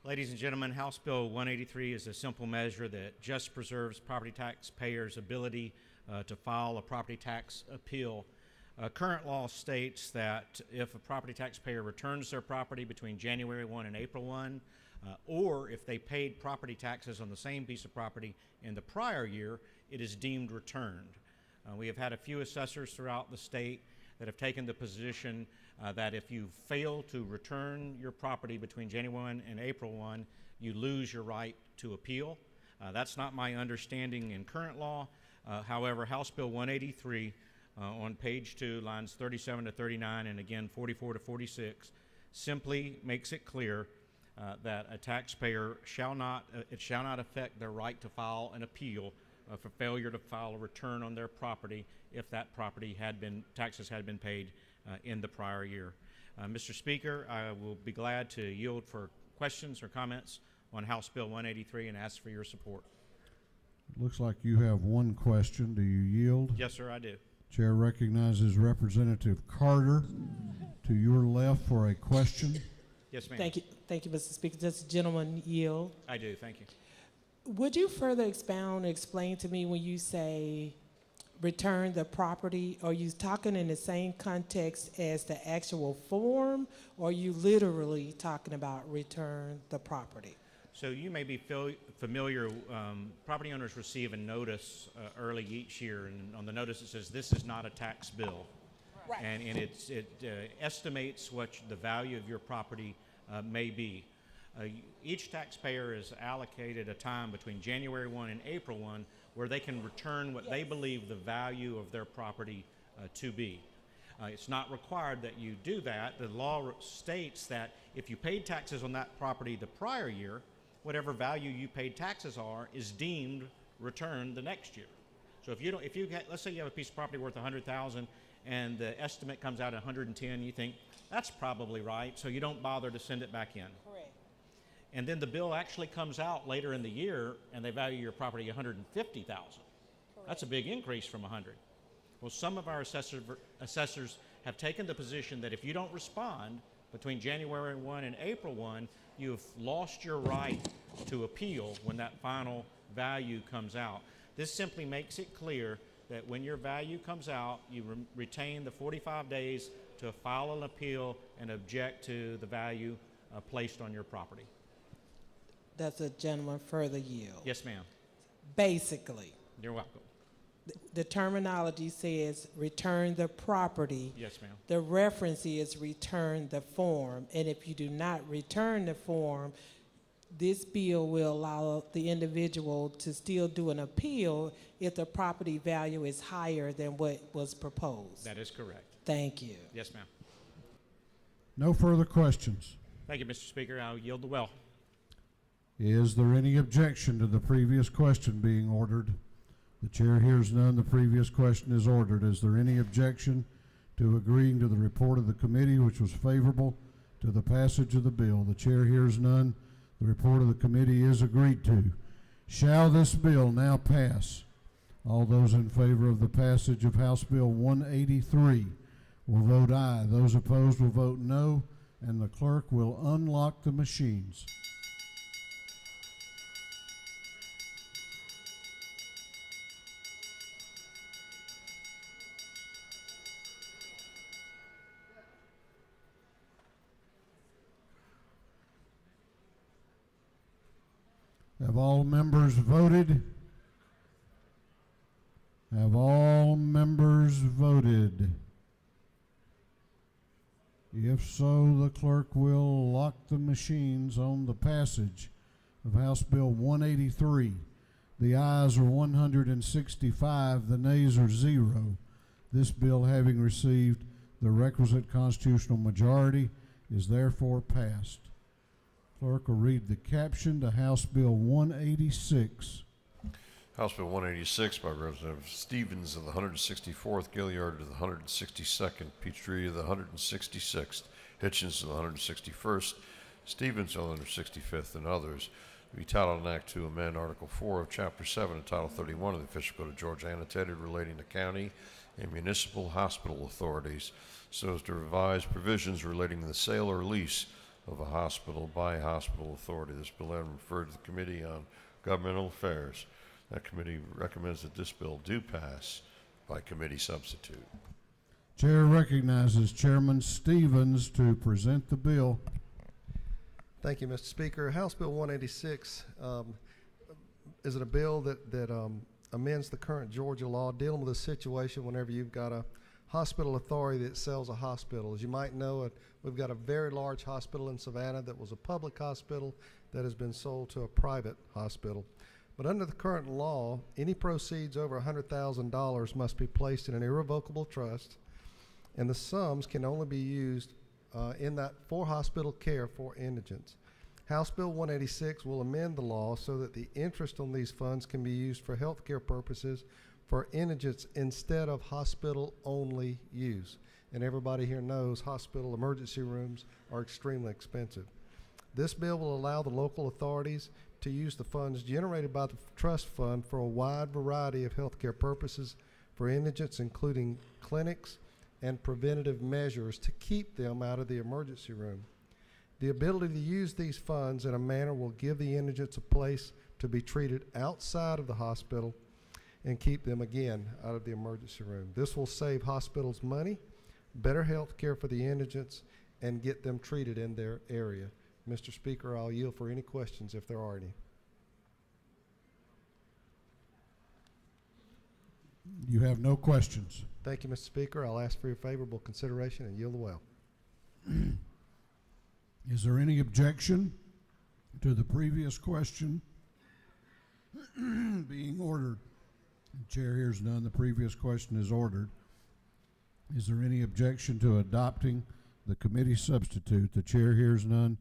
Ladies and gentlemen, House Bill 183 is a simple measure that just preserves property taxpayers' ability to file a property tax appeal. Current law states that if a property taxpayer returns their property between January 1 and April 1, or if they paid property taxes on the same piece of property in the prior year, it is deemed returned. We have had a few assessors throughout the state that have taken the position that if you fail to return your property between January 1 and April 1, you lose your right to appeal. That's not my understanding in current law. However, House Bill 183 on page 2, lines 37 to 39, and again 44 to 46, simply makes it clear that a taxpayer shall not affect their right to file an appeal for failure to file a return on their property if that property taxes had been paid in the prior year. Mr. Speaker, I will be glad to yield for questions or comments on House Bill 183 and ask for your support. It looks like you have one question. Do you yield? Yes, sir, I do. Chair recognizes Representative Carter to your left for a question. Yes, ma'am. Thank you, Mr. Speaker. Does the gentleman yield? I do, thank you. Would you further explain to me when you say return the property, are you talking in the same context as the actual form, or are you literally talking about return the property? So you may be familiar, property owners receive a notice early each year, and on the notice it says this is not a tax bill. Right. And it estimates what the value of your property may be. Each taxpayer is allocated a time between January 1 and April 1 where they can return what they believe the value of their property to be. It's not required that you do that. The law states that if you paid taxes on that property the prior year, whatever value you paid taxes are is deemed returned the next year. So let's say you have a piece of property worth $100,000 and the estimate comes out at 110, you think that's probably right, so you don't bother to send it back in. Correct. And then the bill actually comes out later in the year and they value your property $150,000. That's a big increase from 100. Well, some of our assessors have taken the position that if you don't respond between January 1 and April 1, you've lost your right to appeal when that final value comes out. This simply makes it clear that when your value comes out, you retain the 45 days to file an appeal and object to the value placed on your property. Does the gentleman further yield? Yes, ma'am. Basically. You're welcome. The terminology says return the property. Yes, ma'am. The reference is return the form. And if you do not return the form, this bill will allow the individual to still do an appeal if the property value is higher than what was proposed. That is correct. Thank you. Yes, ma'am. No further questions. Thank you, Mr. Speaker. I'll yield the well. Is there any objection to the previous question being ordered? The chair hears none. The previous question is ordered. Is there any objection to agreeing to the report of the committee, which was favorable to the passage of the bill? The chair hears none. The report of the committee is agreed to. Shall this bill now pass? All those in favor of the passage of House Bill 183 will vote aye. Those opposed will vote no, and the clerk will unlock the machines. Have all members voted? Have all members voted? If so, the clerk will lock the machines on the passage of House Bill 183. The ayes are 165, the nays are 0. This bill, having received the requisite constitutional majority, is therefore passed. Clerk will read the caption to House Bill 186. House Bill 186 by Representative Stevens of the 164th, Gilliard of the 162nd, Peachtree of the 166th, Hitchens of the 161st, Stevens of the 165th, and others, to be titled an Act to amend Article 4 of Chapter 7 and Title 31 of the Official Code of Georgia, annotated, relating to county and municipal hospital authorities, so as to revise provisions relating to the sale or lease of a hospital by a hospital authority. This bill has been referred to the Committee on Governmental Affairs. That committee recommends that this bill do pass by committee substitute. Chair recognizes Chairman Stevens to present the bill. Thank you, Mr. Speaker. House Bill 186 is a bill that amends the current Georgia law dealing with a situation whenever you've got a hospital authority that sells a hospital. As you might know, we've got a very large hospital in Savannah that was a public hospital that has been sold to a private hospital. But under the current law, any proceeds over $100,000 must be placed in an irrevocable trust, and the sums can only be used in that for hospital care for indigents. House Bill 186 will amend the law so that the interest on these funds can be used for health care purposes for indigents instead of hospital-only use. And everybody here knows hospital emergency rooms are extremely expensive. This bill will allow the local authorities to use the funds generated by the trust fund for a wide variety of healthcare purposes for indigents, including clinics and preventative measures to keep them out of the emergency room. The ability to use these funds in a manner will give the indigents a place to be treated outside of the hospital and keep them again out of the emergency room. This will save hospitals money, better health care for the indigents, and get them treated in their area. Mr. Speaker, I'll yield for any questions if there are any. You have no questions. Thank you, Mr. Speaker. I'll ask for your favorable consideration and yield the well. Is there any objection to the previous question being ordered? The chair hears none. The previous question is ordered. Is there any objection to adopting the committee substitute? The chair hears none.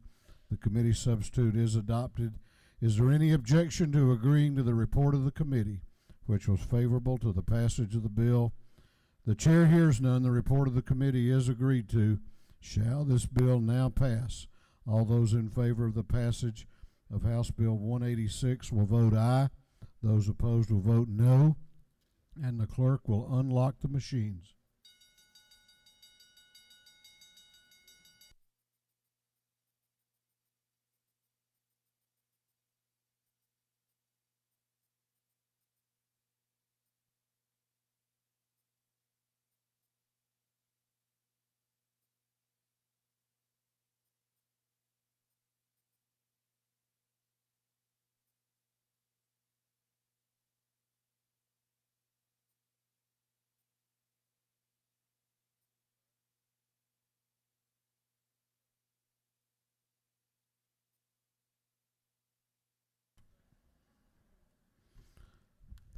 The committee substitute is adopted. Is there any objection to agreeing to the report of the committee, which was favorable to the passage of the bill? The chair hears none. The report of the committee is agreed to. Shall this bill now pass? All those in favor of the passage of House Bill 186 will vote aye. Those opposed will vote no. And the clerk will unlock the machines.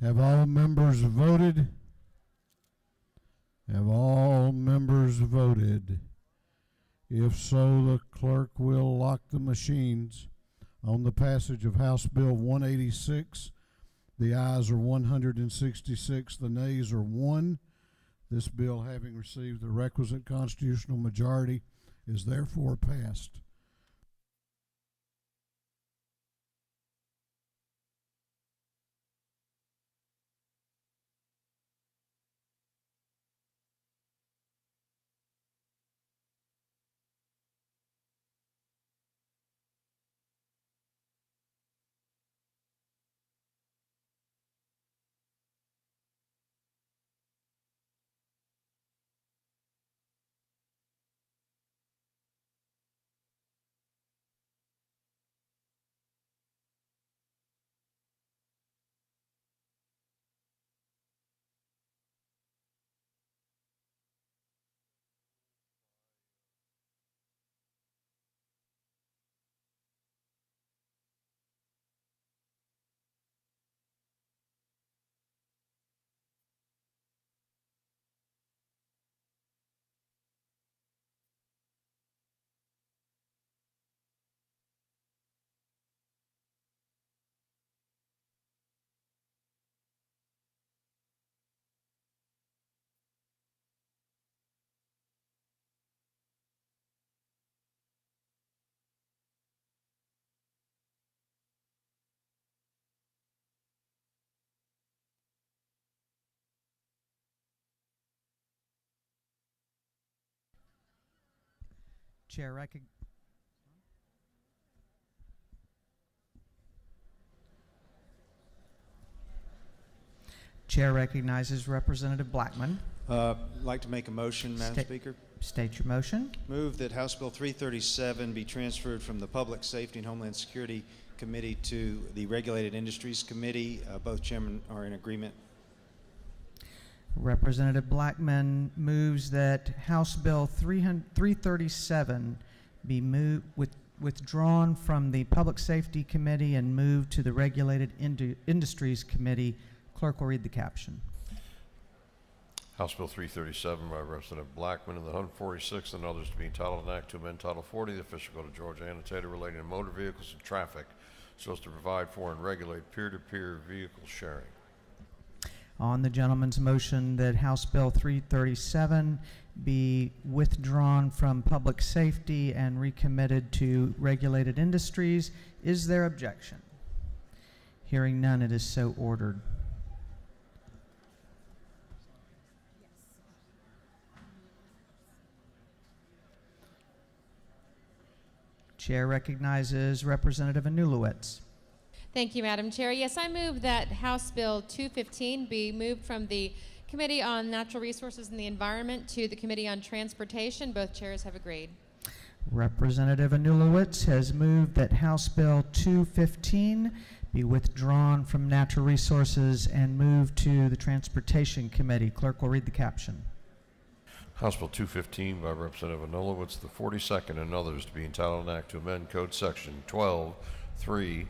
Have all members voted? Have all members voted? If so, the clerk will lock the machines on the passage of House Bill 186. The ayes are 166, the nays are 1. This bill, having received the requisite constitutional majority, is therefore passed. Chair recognizes Representative Blackman. I'd like to make a motion, Madam Speaker. State your motion. Move that House Bill 337 be transferred from the Public Safety and Homeland Security Committee to the Regulated Industries Committee. Both chairmen are in agreement. Representative Blackman moves that House Bill 337 be withdrawn from the Public Safety Committee and moved to the Regulated Industries Committee. Clerk will read the caption. House Bill 337 by Representative Blackman and the 146th and others to be entitled an act to amend Title 40 of the Official Code of Georgia annotated relating to motor vehicles and traffic so as to provide for and regulate peer-to-peer vehicle sharing. On the gentleman's motion that House Bill 337 be withdrawn from Public Safety and recommitted to Regulated Industries, is there objection? Hearing none, it is so ordered. Chair recognizes Representative Anulewicz. Thank you, Madam Chair. Yes, I move that House Bill 215 be moved from the Committee on Natural Resources and the Environment to the Committee on Transportation. Both chairs have agreed. Representative Anulewicz has moved that House Bill 215 be withdrawn from Natural Resources and moved to the Transportation Committee. Clerk will read the caption. House Bill 215 by Representative Anulewicz, the 42nd, and others to be entitled an act to amend Code Section 12-3-114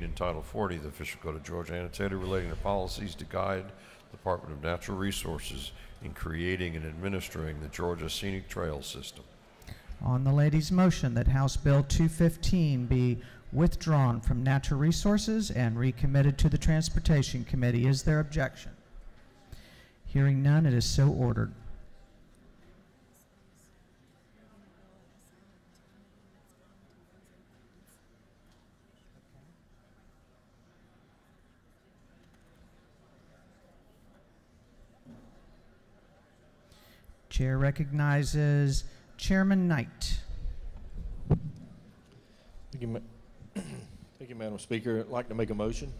in Title 40 of the Official Code of Georgia annotated relating to policies to guide the Department of Natural Resources in creating and administering the Georgia Scenic Trail System. On the lady's motion that House Bill 215 be withdrawn from Natural Resources and recommitted to the Transportation Committee, is there objection? Hearing none, it is so ordered. Chair recognizes Chairman Knight. Thank you, Madam Speaker. I'd like to make a motion.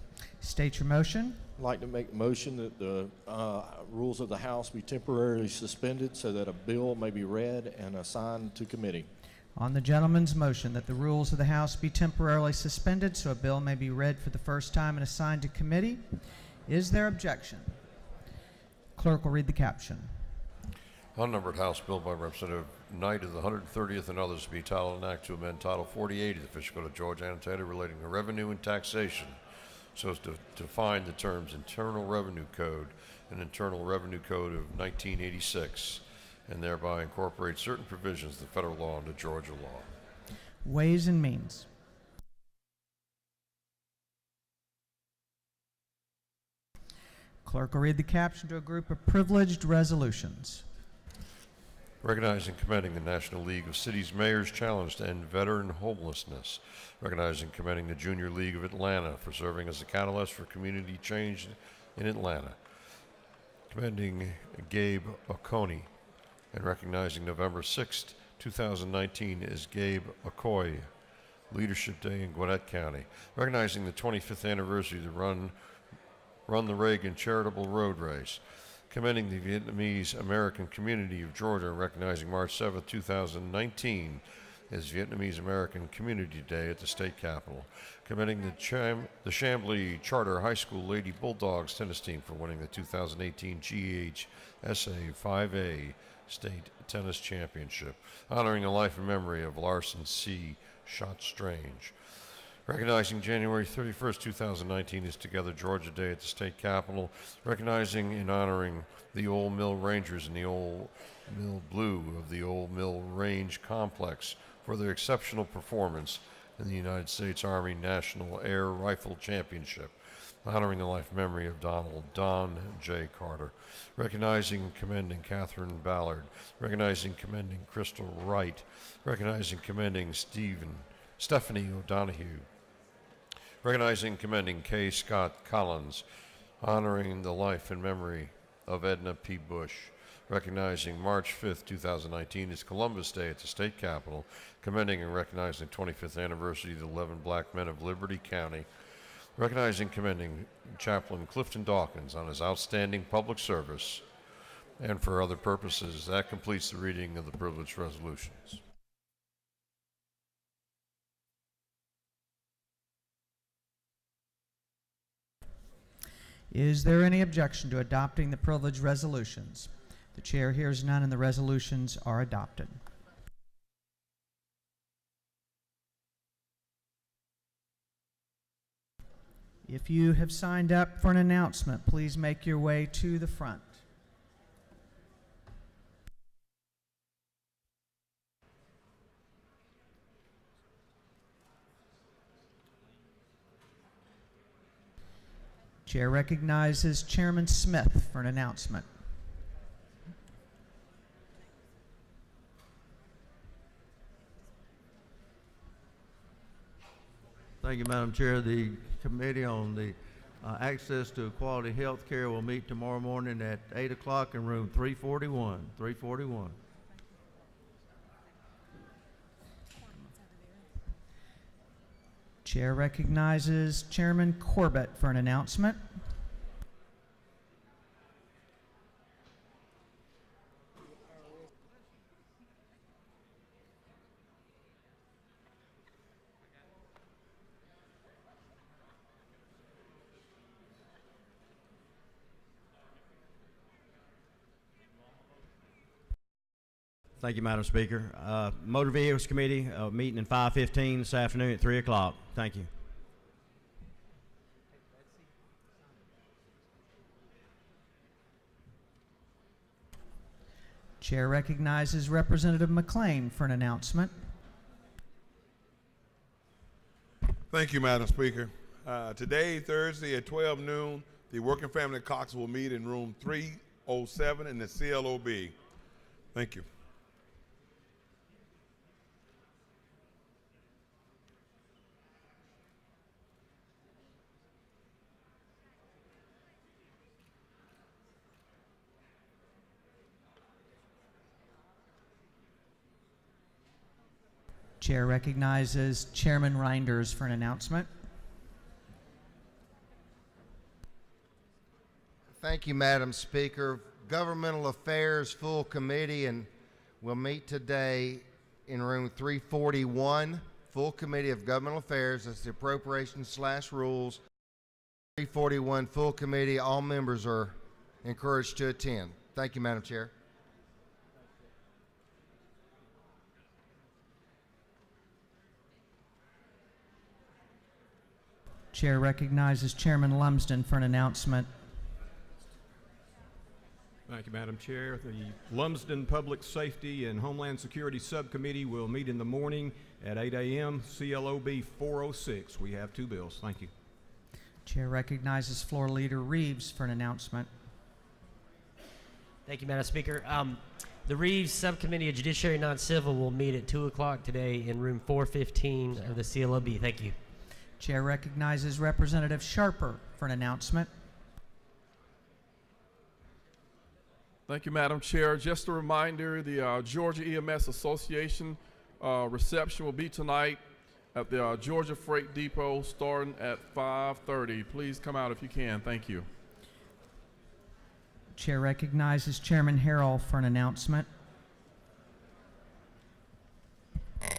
State your motion. I'd like to make a motion that the rules of the House be temporarily suspended so that a bill may be read and assigned to committee. On the gentleman's motion that the rules of the House be temporarily suspended so a bill may be read for the first time and assigned to committee, is there objection? Clerk will read the caption. Unnumbered House Bill by Representative Knight of the 130th and others to be titled an act to amend Title 48 of the Official Code of Georgia annotated relating to revenue and taxation so as to define the terms Internal Revenue Code and Internal Revenue Code of 1986 and thereby incorporate certain provisions of the federal law into Georgia law. Ways and Means. Clerk will read the caption to a group of privileged resolutions. Recognizing and commending the National League of Cities Mayors Challenge to End Veteran Homelessness. Recognizing and commending the Junior League of Atlanta for serving as a catalyst for community change in Atlanta. Commending Gabe Oconee and recognizing November 6th, 2019 as Gabe Okoye Leadership Day in Gwinnett County. Recognizing the 25th anniversary of the Run the Reagan Charitable Road Race. Commending the Vietnamese American Community of Georgia and recognizing March 7, 2019 as Vietnamese American Community Day at the state capitol. Commending the Chambly Charter High School Lady Bulldogs tennis team for winning the 2018 GHSA 5A State Tennis Championship. Honoring the life and memory of Larson C. Shot Strange. Recognizing January 31st, 2019 is Together Georgia Day at the state capitol. Recognizing and honoring the Old Mill Rangers and the Old Mill Blue of the Old Mill Range Complex for their exceptional performance in the United States Army National Air Rifle Championship. Honoring the life and memory of Don J. Carter. Recognizing and commending Catherine Ballard. Recognizing and commending Crystal Wright. Recognizing and commending Stephanie O'Donohue. Recognizing and commending Kay Scott Collins, honoring the life and memory of Edna P. Bush. recognizing March 5th, 2019 as Columbus Day at the state capitol, commending and recognizing the 25th anniversary of the 11 black men of Liberty County, recognizing and commending Chaplain Clifton Dawkins on his outstanding public service, and for other purposes. That completes the reading of the privileged resolutions. Is there any objection to adopting the privileged resolutions? The chair hears none, and the resolutions are adopted. If you have signed up for an announcement, please make your way to the front. Chair recognizes Chairman Smith for an announcement. Thank you, Madam Chair. The Committee on the Access to Quality Health Care will meet tomorrow morning at 8 o'clock in room 341. 341. Chair recognizes Chairman Corbett for an announcement. Thank you, Madam Speaker. Motor Vehicles Committee meeting in 5:15 this afternoon at 3 o'clock. Thank you. Chair recognizes Representative McLean for an announcement. Thank you, Madam Speaker. Today, Thursday at 12 noon, the Working Family Caucus will meet in room 307 in the CLOB. Thank you. Chair recognizes Chairman Reinders for an announcement. Thank you, Madam Speaker. Governmental Affairs Full Committee and will meet today in room 341. Full Committee of Governmental Affairs. That's the Appropriations/Rules. 341 Full Committee. All members are encouraged to attend. Thank you, Madam Chair. Chair recognizes Chairman Lumsden for an announcement. Thank you, Madam Chair. The Lumsden Public Safety and Homeland Security Subcommittee will meet in the morning at 8 a.m. CLOB 406. We have two bills. Thank you. Chair recognizes Floor Leader Reeves for an announcement. Thank you, Madam Speaker. The Reeves Subcommittee of Judiciary Non-Civil will meet at 2 o'clock today in room 415 of the CLOB. Thank you. Chair recognizes Representative Sharper for an announcement. Thank you, Madam Chair. Just a reminder, the Georgia EMS Association reception will be tonight at the Georgia Freight Depot starting at 5:30. Please come out if you can. Thank you. Chair recognizes Chairman Harrell for an announcement.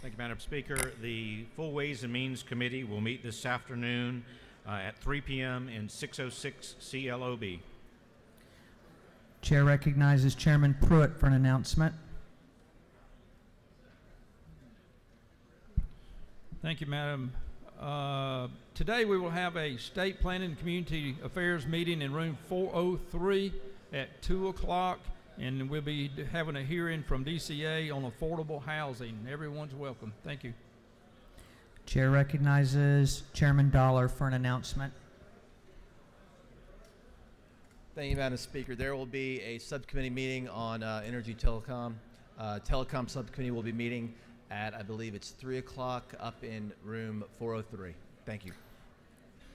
Thank you, Madam Speaker. The Full Ways and Means Committee will meet this afternoon at 3 p.m. in 606 CLOB. Chair recognizes Chairman Pruitt for an announcement. Thank you, Madam. Today we will have a State Planning and Community Affairs meeting in room 403 at 2 o'clock, and we'll be having a hearing from DCA on affordable housing. Everyone's welcome. Thank you. Chair recognizes Chairman Dollar for an announcement. Thank you, Madam Speaker. There will be a subcommittee meeting on energy telecom. Telecom subcommittee will be meeting at, I believe it's 3 o'clock up in room 403. Thank you.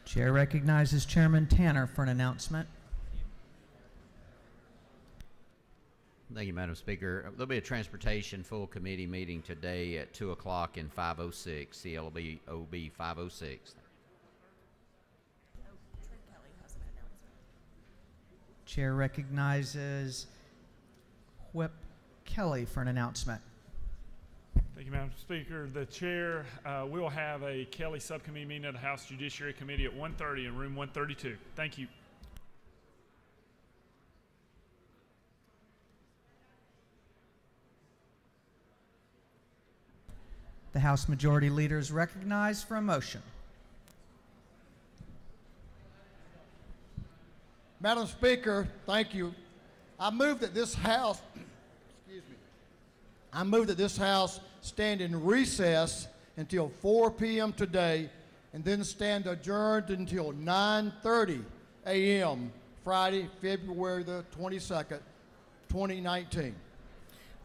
Chair recognizes Chairman Tanner for an announcement. Thank you, Madam Speaker. There'll be a transportation full committee meeting today at 2 o'clock in 506, CLB OB 506. Chair recognizes Whip Kelly for an announcement. Thank you, Madam Speaker. The chair will have a Kelly subcommittee meeting of the House Judiciary Committee at 1:30 in room 132. Thank you. The House Majority Leader is recognized for a motion. Madam Speaker, thank you. I move that this House, I move that this House stand in recess until 4 p.m. today and then stand adjourned until 9:30 a.m. Friday, February the 22nd, 2019.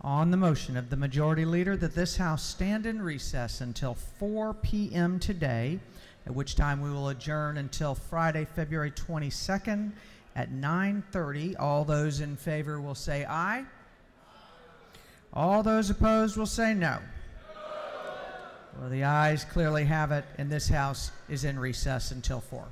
On the motion of the Majority Leader that this House stand in recess until 4 p.m. today, at which time we will adjourn until Friday, February 22nd at 9:30. All those in favor will say aye. All those opposed will say no. Well, the ayes clearly have it, and this House is in recess until 4.